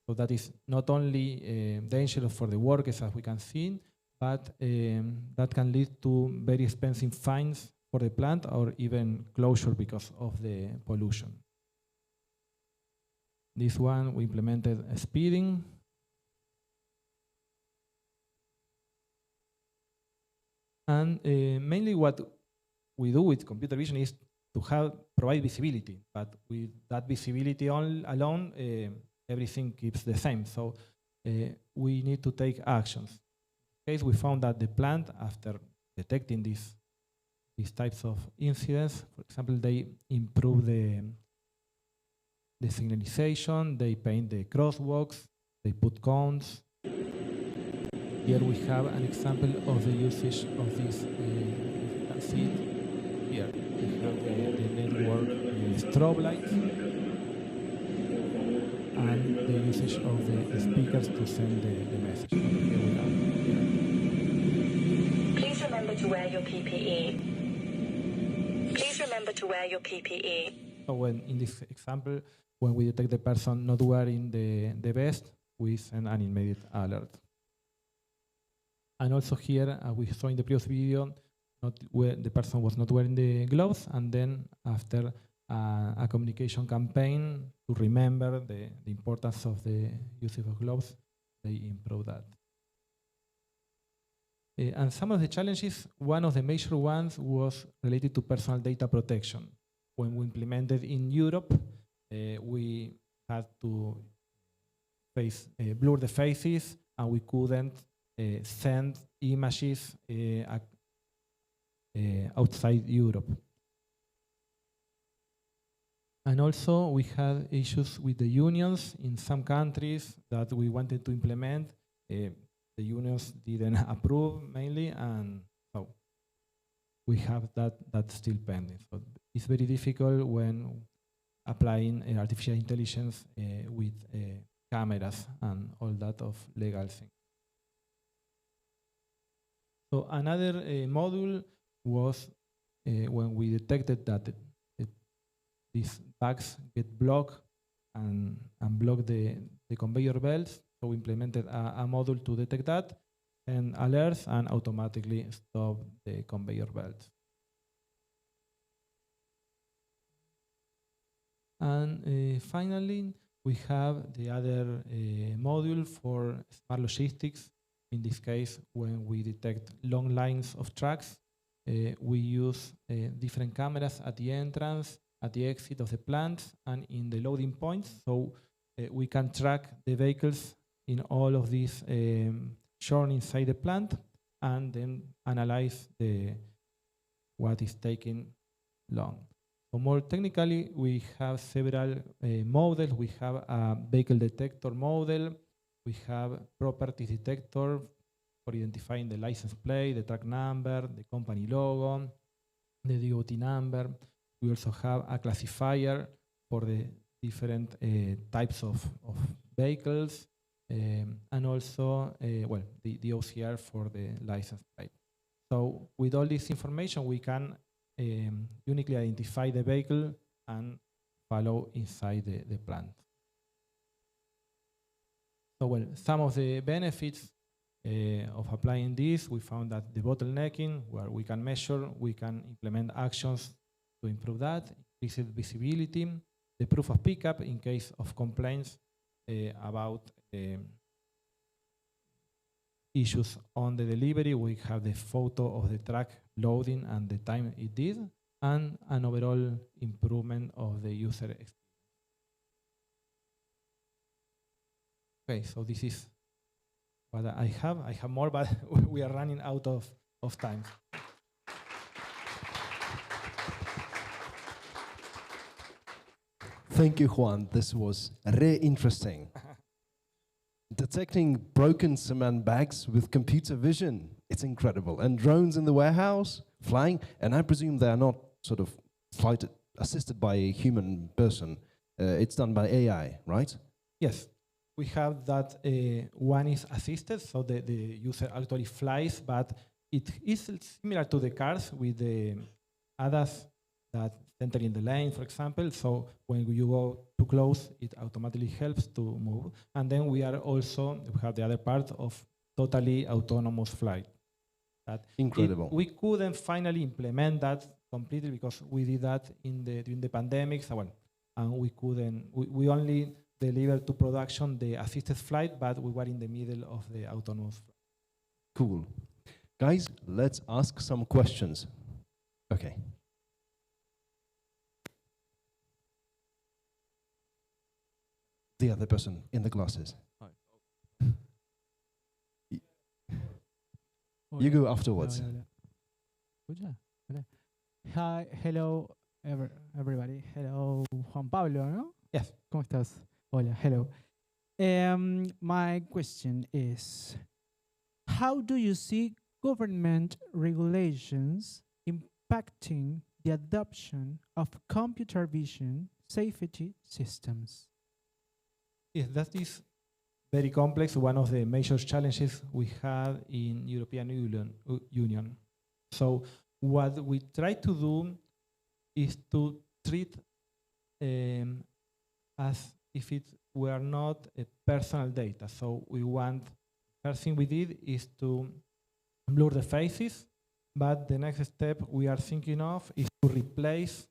Speaker 8: So that is not only dangerous for the workers, as we can see, but that can lead to very expensive fines for the plant or even closure because of the pollution. This one, we implemented speeding. And mainly what we do with computer vision is to provide visibility, but with that visibility alone, everything keeps the same. So we need to take actions. In this case, we found that the plant, after detecting these types of incidents, for example, they improve the signalization, they paint the crosswalks, they put cones. Here we have an example of the usage of this. You can see it here. We have the network strobe lights and the usage of the speakers to send the message. Here we are.
Speaker 9: Please remember to wear your PPE. Please remember to wear your PPE.
Speaker 8: So when in this example, when we detect the person not wearing the vest, we send an immediate alert. And also here, we saw in the previous video, the person was not wearing the gloves, and then after a communication campaign to remember the importance of the use of gloves, they improve that. And some of the challenges, one of the major ones was related to personal data protection. When we implemented in Europe, we had to blur the faces, and we couldn't send images outside Europe. And also we had issues with the unions in some countries that we wanted to implement. The unions didn't approve mainly, and so we have that still pending. So it's very difficult when applying artificial intelligence with cameras and all that of legal things. So another module was when we detected that these bags get blocked and block the conveyor belts. So we implemented a module to detect that and alerts and automatically stop the conveyor belts. And finally, we have the other module for smart logistics. In this case, when we detect long lines of trucks, we use different cameras at the entrance, at the exit of the plant, and in the loading points. So we can track the vehicles in all of these shown inside the plant, and then analyze what is taking long. So more technically, we have several models. We have a vehicle detector model. We have properties detector, for identifying the license plate, the track number, the company logo, the DOT number. We also have a classifier for the different types of vehicles, and also, well, the OCR for the license plate. So with all this information, we can uniquely identify the vehicle and follow inside the plant. So, well, some of the benefits of applying this, we found that the bottlenecking, where we can measure, we can implement actions to improve that, increase visibility, the proof of pickup in case of complaints about issues on the delivery. We have the photo of the truck loading and the time it did, and an overall improvement of the user experience. Okay, so this is what I have. I have more, but we are running out of time.
Speaker 2: Thank you, Juan. This was really interesting. Detecting broken cement bags with computer vision. It's incredible. And drones in the warehouse, flying, and I presume they are not sort of flight assisted by a human person. It's done by AI, right?
Speaker 8: Yes. We have that one is assisted, so the user actually flies, but it is similar to the cars with the ADAS that enter in the lane, for example. So when you go too close, it automatically helps to move. And then we have the other part of totally autonomous flight. That
Speaker 2: incredible.
Speaker 8: We couldn't finally implement that completely because we did that during the pandemic. So, well, and we only delivered to production the assisted flight, but we were in the middle of the autonomous flight.
Speaker 2: Cool. Guys, let's ask some questions. Okay. The other person in the glasses.
Speaker 10: Hi.
Speaker 2: You go afterwards.
Speaker 10: Hi, hello, everybody. Hello, Juan Pablo, ¿no?
Speaker 8: Yes.
Speaker 10: ¿Cómo estás? Hola, hello. My question is, how do you see government regulations impacting the adoption of computer vision safety systems?
Speaker 8: Yes, that is very complex. One of the major challenges we have in European Union. So what we try to do is to treat as if it were not a personal data. So first thing we did is to blur the faces, but the next step we are thinking of is to replace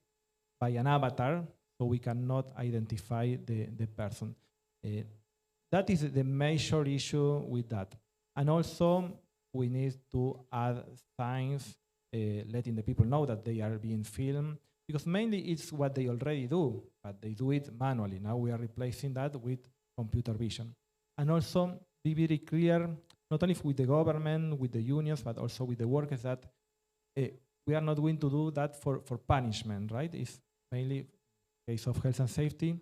Speaker 8: by an avatar so we cannot identify the person. That is the major issue with that. And also, we need to add signs letting the people know that they are being filmed, because mainly it's what they already do, but they do it manually. Now we are replacing that with computer vision. And also, be very clear, not only with the government, with the unions, but also with the workers, that we are not going to do that for punishment, right? It's mainly case of health and safety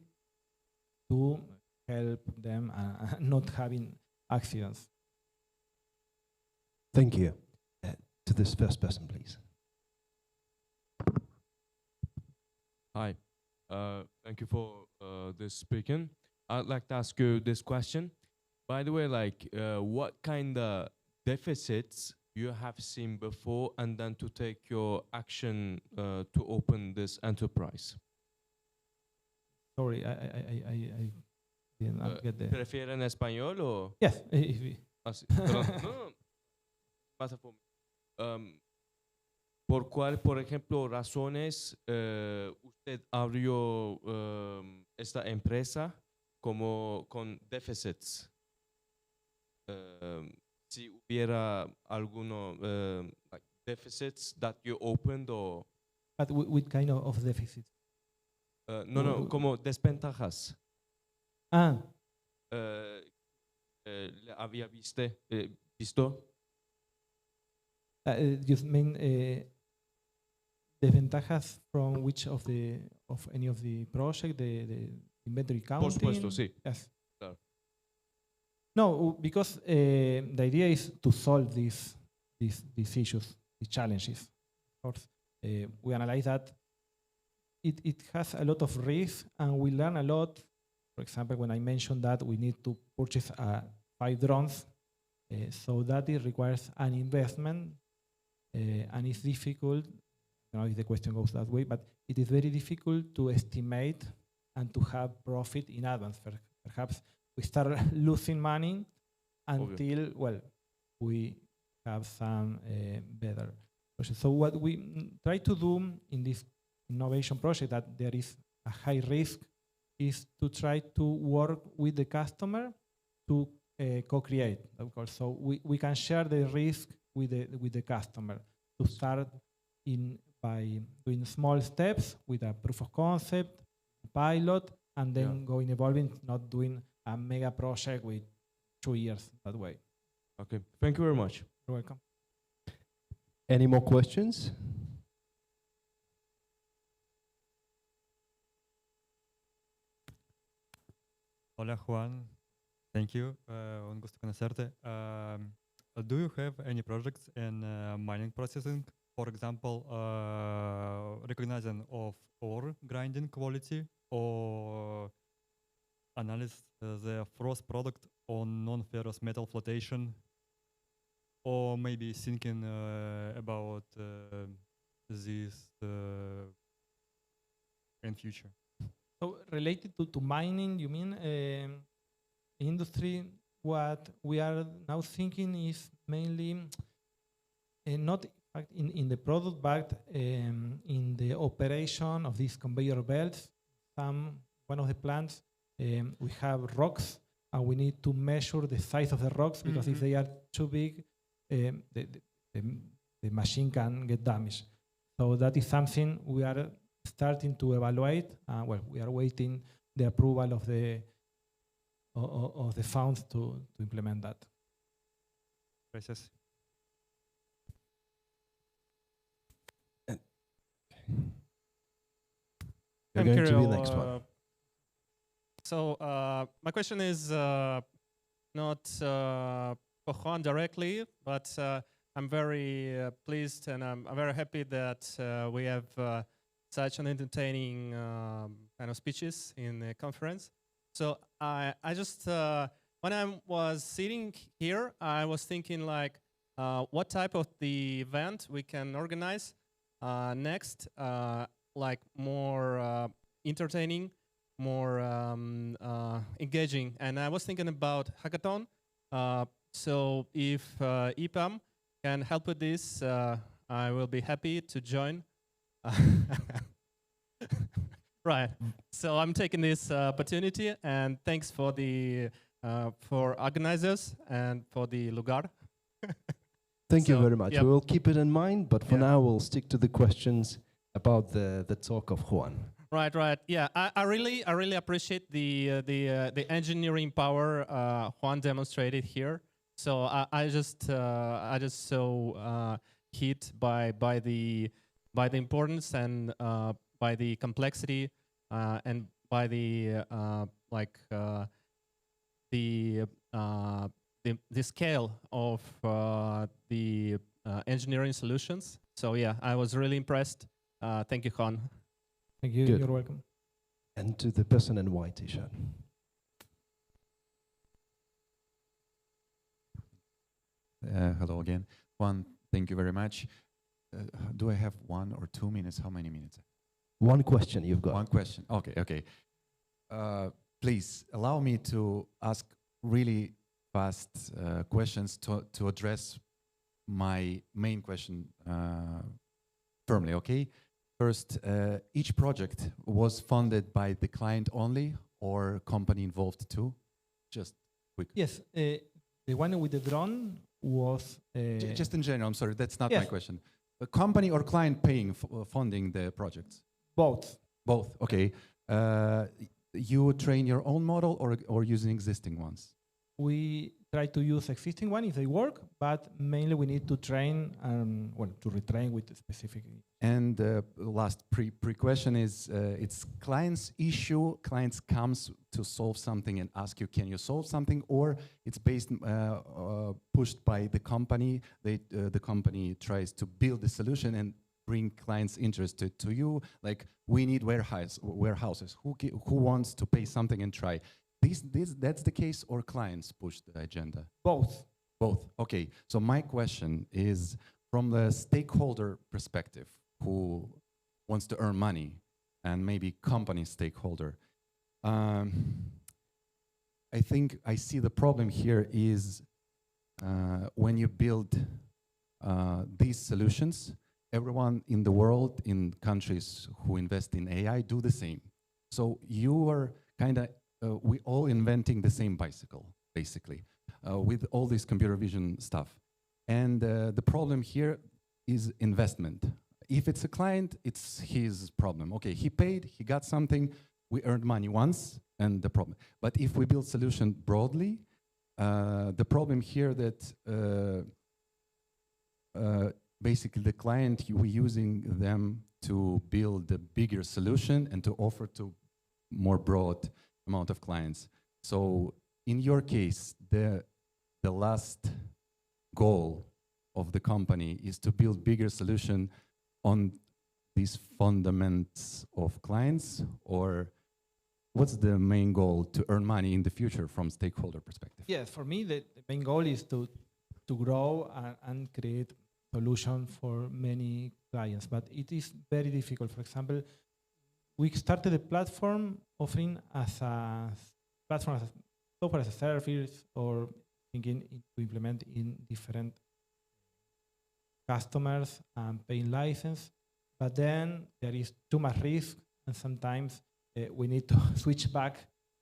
Speaker 8: to help them not having accidents.
Speaker 2: Thank you. To this first person, please.
Speaker 11: Hi. Thank you for this speaking. I'd like to ask you this question. By the way, like, what kind of deficits you have seen before, and then to take your action to open this enterprise?
Speaker 8: Sorry, I didn't get the...
Speaker 11: ¿Prefiere en español o...?
Speaker 8: Yes.
Speaker 11: No, pasa por mí. ¿Por cuál, por ejemplo, razones usted abrió esta empresa como con déficits? Si hubiera alguno like deficits that you opened or...
Speaker 8: But what kind of deficits?
Speaker 11: No, como desventajas. ¿Había visto?
Speaker 8: You mean desventajas from which of any of the project, the inventory counting?
Speaker 11: Por supuesto, sí.
Speaker 8: Yes.
Speaker 11: Claro.
Speaker 8: No, because the idea is to solve these issues, these challenges. Of course, we analyze that it has a lot of risk, and we learn a lot. For example, when I mentioned that we need to purchase 5 drones, so that it requires an investment, and it's difficult. I don't know if the question goes that way, but it is very difficult to estimate and to have profit in advance. Perhaps we start losing money until, well, we have some better project. So what we try to do in this innovation project that there is a high risk is to try to work with the customer to co-create, of course. So we can share the risk with the customer to start by doing small steps with a proof of concept, pilot, and then going evolving, not doing a mega project with 2 years that way.
Speaker 11: Okay, thank you very much.
Speaker 8: You're welcome.
Speaker 2: Any more questions?
Speaker 7: Hola, Juan. Thank you. Un gusto conocerte. Do you have any projects in mining processing? For example, recognizing of ore grinding quality or analyze the frost product on non-ferrous metal flotation, or maybe thinking about this in future.
Speaker 8: So related to mining, you mean industry? What we are now thinking is mainly not in the product, but in the operation of these conveyor belts. One of the plants, we have rocks, and we need to measure the size of the rocks, because if they are too big, the machine can get damaged. So that is something we are starting to evaluate. Well, we are waiting the approval of the funds to implement that.
Speaker 7: Gracias.
Speaker 2: You're going to be the next one.
Speaker 12: So my question is not for Juan directly, but I'm very pleased and I'm very happy that we have such an entertaining kind of speeches in the conference. So I just, when I was sitting here, I was thinking like, what type of the event we can organize next, like more entertaining, more engaging. And I was thinking about hackathon. So if EPAM can help with this, I will be happy to join. Right. So I'm taking this opportunity, and thanks for the for organizers and for the lugar.
Speaker 2: Thank you very much.
Speaker 12: Yep.
Speaker 2: We will keep it in mind, but for now we'll stick to the questions about the talk of Juan.
Speaker 12: Right, right. Yeah, I really appreciate the engineering power Juan demonstrated here. So I just so hit by the importance and by the complexity and by the the scale of the engineering solutions. So yeah, I was really impressed. Thank you, Juan.
Speaker 8: Thank you.
Speaker 2: Good.
Speaker 8: You're welcome.
Speaker 2: And to the person in white t-shirt.
Speaker 4: Hello again. Juan, thank you very much. Do I have 1 or 2 minutes? How many minutes?
Speaker 2: One question you've got.
Speaker 4: One question. Okay, okay. Please allow me to ask really fast questions to address my main question firmly, okay? First, each project was funded by the client only or company involved too? Just quick.
Speaker 8: Yes, the one with the drone was...
Speaker 4: Just in general, I'm sorry, that's not
Speaker 8: yes.
Speaker 4: my question. A company or client paying, funding the projects?
Speaker 8: Both.
Speaker 4: Both, okay. You train your own model or using existing ones?
Speaker 8: We try to use existing one if they work, but mainly we need to train and to retrain with specific.
Speaker 4: And last pre-question is, it's client's issue. Clients comes to solve something and ask you, can you solve something? Or it's based, pushed by the company. The company tries to build the solution and bring clients interested to you. Like, we need warehouses. Who wants to pay something and try? That's the case, or clients push the agenda?
Speaker 8: Both.
Speaker 4: Both. Okay. So my question is, from the stakeholder perspective, who wants to earn money, and maybe company stakeholder, I think I see the problem here is when you build these solutions, everyone in the world, in countries who invest in AI, do the same. So you are kind of, we all inventing the same bicycle, basically, with all this computer vision stuff. And the problem here is investment. If it's a client, it's his problem. Okay, he paid, he got something, we earned money once, and the problem. But if we build solution broadly, the problem here that basically the client, we're using them to build a bigger solution and to offer to more broad amount of clients. So in your case, the last goal of the company is to build bigger solution on these fundamentals of clients, or what's the main goal to earn money in the future from stakeholder perspective?
Speaker 8: Yes, for me, the main goal is to grow and create solution for many clients, but it is very difficult. For example, we started a platform offering as a platform, as software as a service, or thinking to implement in different customers and paying license. But then there is too much risk, and sometimes we need to switch back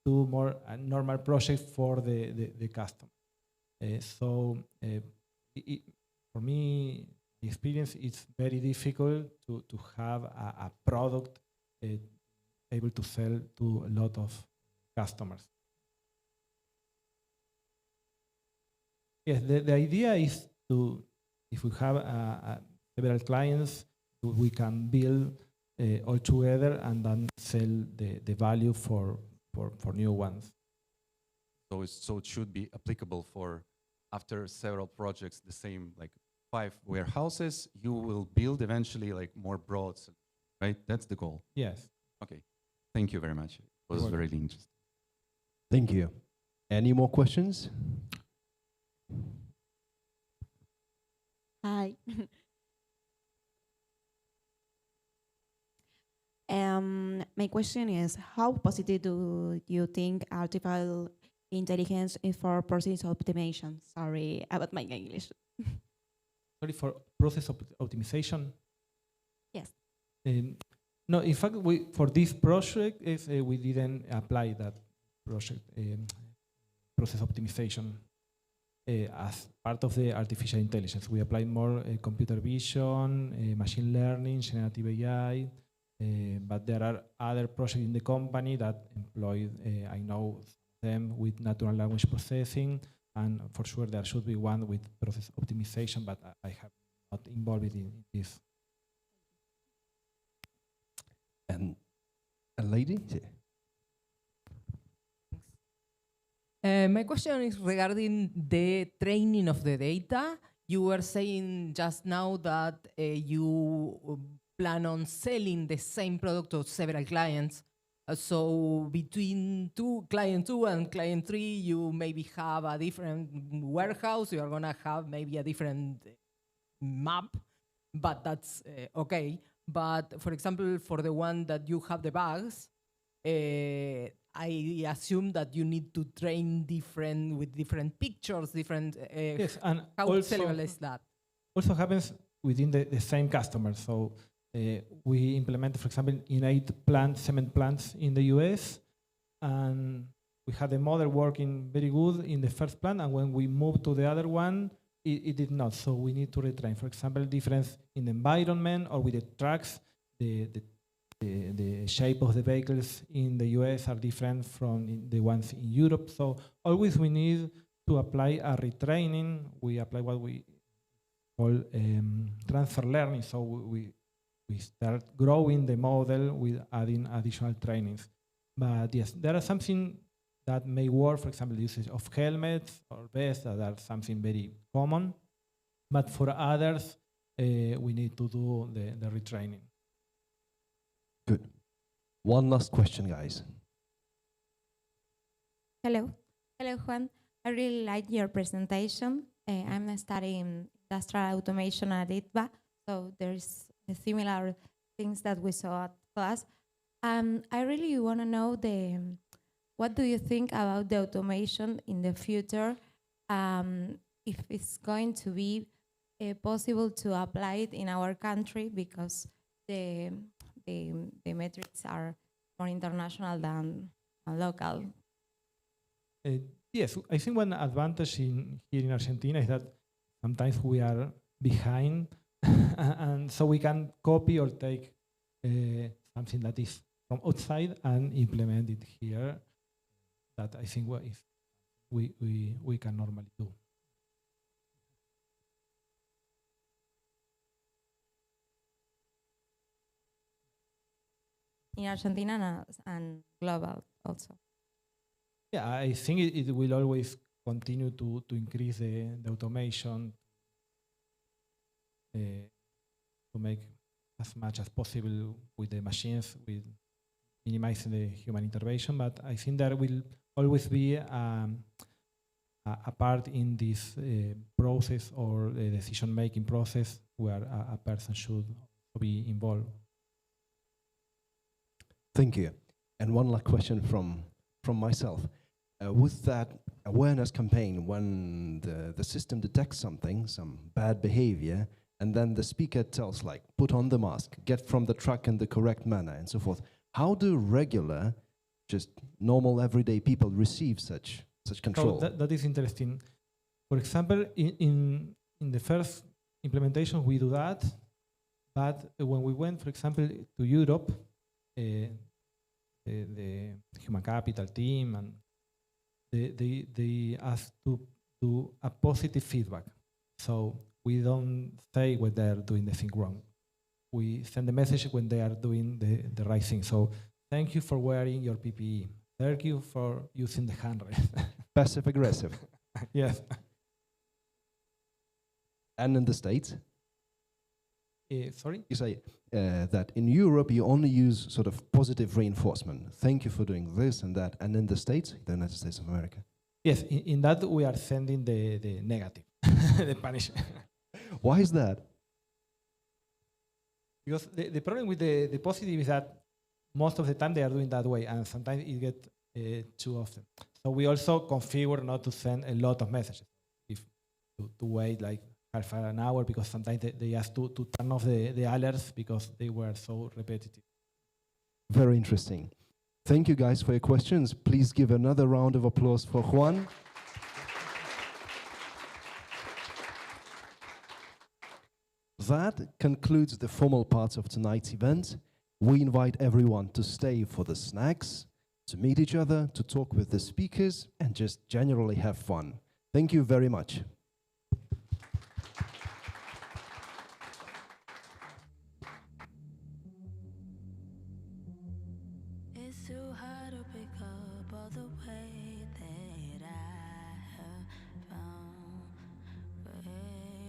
Speaker 8: to more normal project for the customer. For me, the experience is very difficult to have a product able to sell to a lot of customers. Yes, the idea is to, if we have several clients, we can build all together and then sell the value for new ones.
Speaker 4: So it should be applicable for, after several projects, the same, like 5 warehouses, you will build eventually like more broad, right? That's the goal.
Speaker 8: Yes.
Speaker 4: Okay. Thank you very much. It was very interesting.
Speaker 2: Thank you. Any more questions?
Speaker 13: Hi. My question is, how positive do you think artificial intelligence is for process optimization? Sorry about my English.
Speaker 8: Sorry, for process optimization?
Speaker 13: Yes.
Speaker 8: No, in fact, for this project, we didn't apply that project process optimization as part of the artificial intelligence. We applied more computer vision, machine learning, generative AI, but there are other projects in the company that employ, I know them, with natural language processing, and for sure there should be one with process optimization, but I have not involved in this.
Speaker 2: And a lady?
Speaker 5: My question is regarding the training of the data. You were saying just now that you plan on selling the same product to several clients. So between client 2 and client 3, you maybe have a different warehouse. You are going to have maybe a different map, but that's okay. But for example, for the one that you have the bags, I assume that you need to train with different pictures, different.
Speaker 8: Yes, and
Speaker 5: how
Speaker 8: also
Speaker 5: scalable is that?
Speaker 8: Also happens within the same customer. So we implemented, for example, in 8 cement plants in the US, and we had the model working very good in the first plant, and when we moved to the other one, it did not. So we need to retrain. For example, difference in the environment or with the trucks, the shape of the vehicles in the US are different from the ones in Europe. So always we need to apply a retraining, we apply what we call transfer learning. So we start growing the model with adding additional trainings. But yes, there are something that may work, for example, the usage of helmets or vests that are something very common. But for others, we need to do the retraining.
Speaker 2: Good. One last question, guys.
Speaker 14: Hello. Hello, Juan. I really like your presentation. I'm studying industrial automation at ITBA, so there's similar things that we saw at class. I really want to know what do you think about the automation in the future? If it's going to be possible to apply it in our country, because the metrics are more international than local.
Speaker 8: Yes, I think one advantage here in Argentina is that sometimes we are behind, and so we can copy or take something that is from outside and implement it here. That I think we can normally do.
Speaker 14: In Argentina and global also.
Speaker 8: Yeah, I think it will always continue to increase the automation to make as much as possible with the machines, with minimizing the human intervention. But I think there will always be a part in this process or the decision-making process where a person should be involved.
Speaker 2: Thank you. And one last question from myself. With that awareness campaign, when the system detects something, some bad behavior, and then the speaker tells, like, put on the mask, get from the truck in the correct manner, and so forth, how do regular, just normal everyday people receive such control?
Speaker 8: So that is interesting. For example, in the first implementation, we do that, but when we went, for example, to Europe, the human capital team, and they asked to do a positive feedback. So we don't say when they are doing the thing wrong. We send the message when they are doing the right thing. So thank you for wearing your PPE. Thank you for using the handrail.
Speaker 2: Passive aggressive.
Speaker 8: Yes.
Speaker 2: And in the States?
Speaker 8: Sorry?
Speaker 2: You say that in Europe you only use sort of positive reinforcement. Thank you for doing this and that. And in the States, the United States of America?
Speaker 8: Yes, in that we are sending the negative, the punishment.
Speaker 2: Why is that?
Speaker 8: Because the problem with the positive is that most of the time they are doing that way, and sometimes it gets too often. So we also configure not to send a lot of messages. If to wait like half an hour, because sometimes they ask to turn off the alerts because they were so repetitive.
Speaker 2: Very interesting. Thank you guys for your questions. Please give another round of applause for Juan. That concludes the formal part of tonight's event. We invite everyone to stay for the snacks, to meet each other, to talk with the speakers, and just generally have fun. Thank you very much.
Speaker 15: It's too hard to pick up all the way that I have found where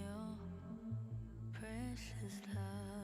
Speaker 15: your precious love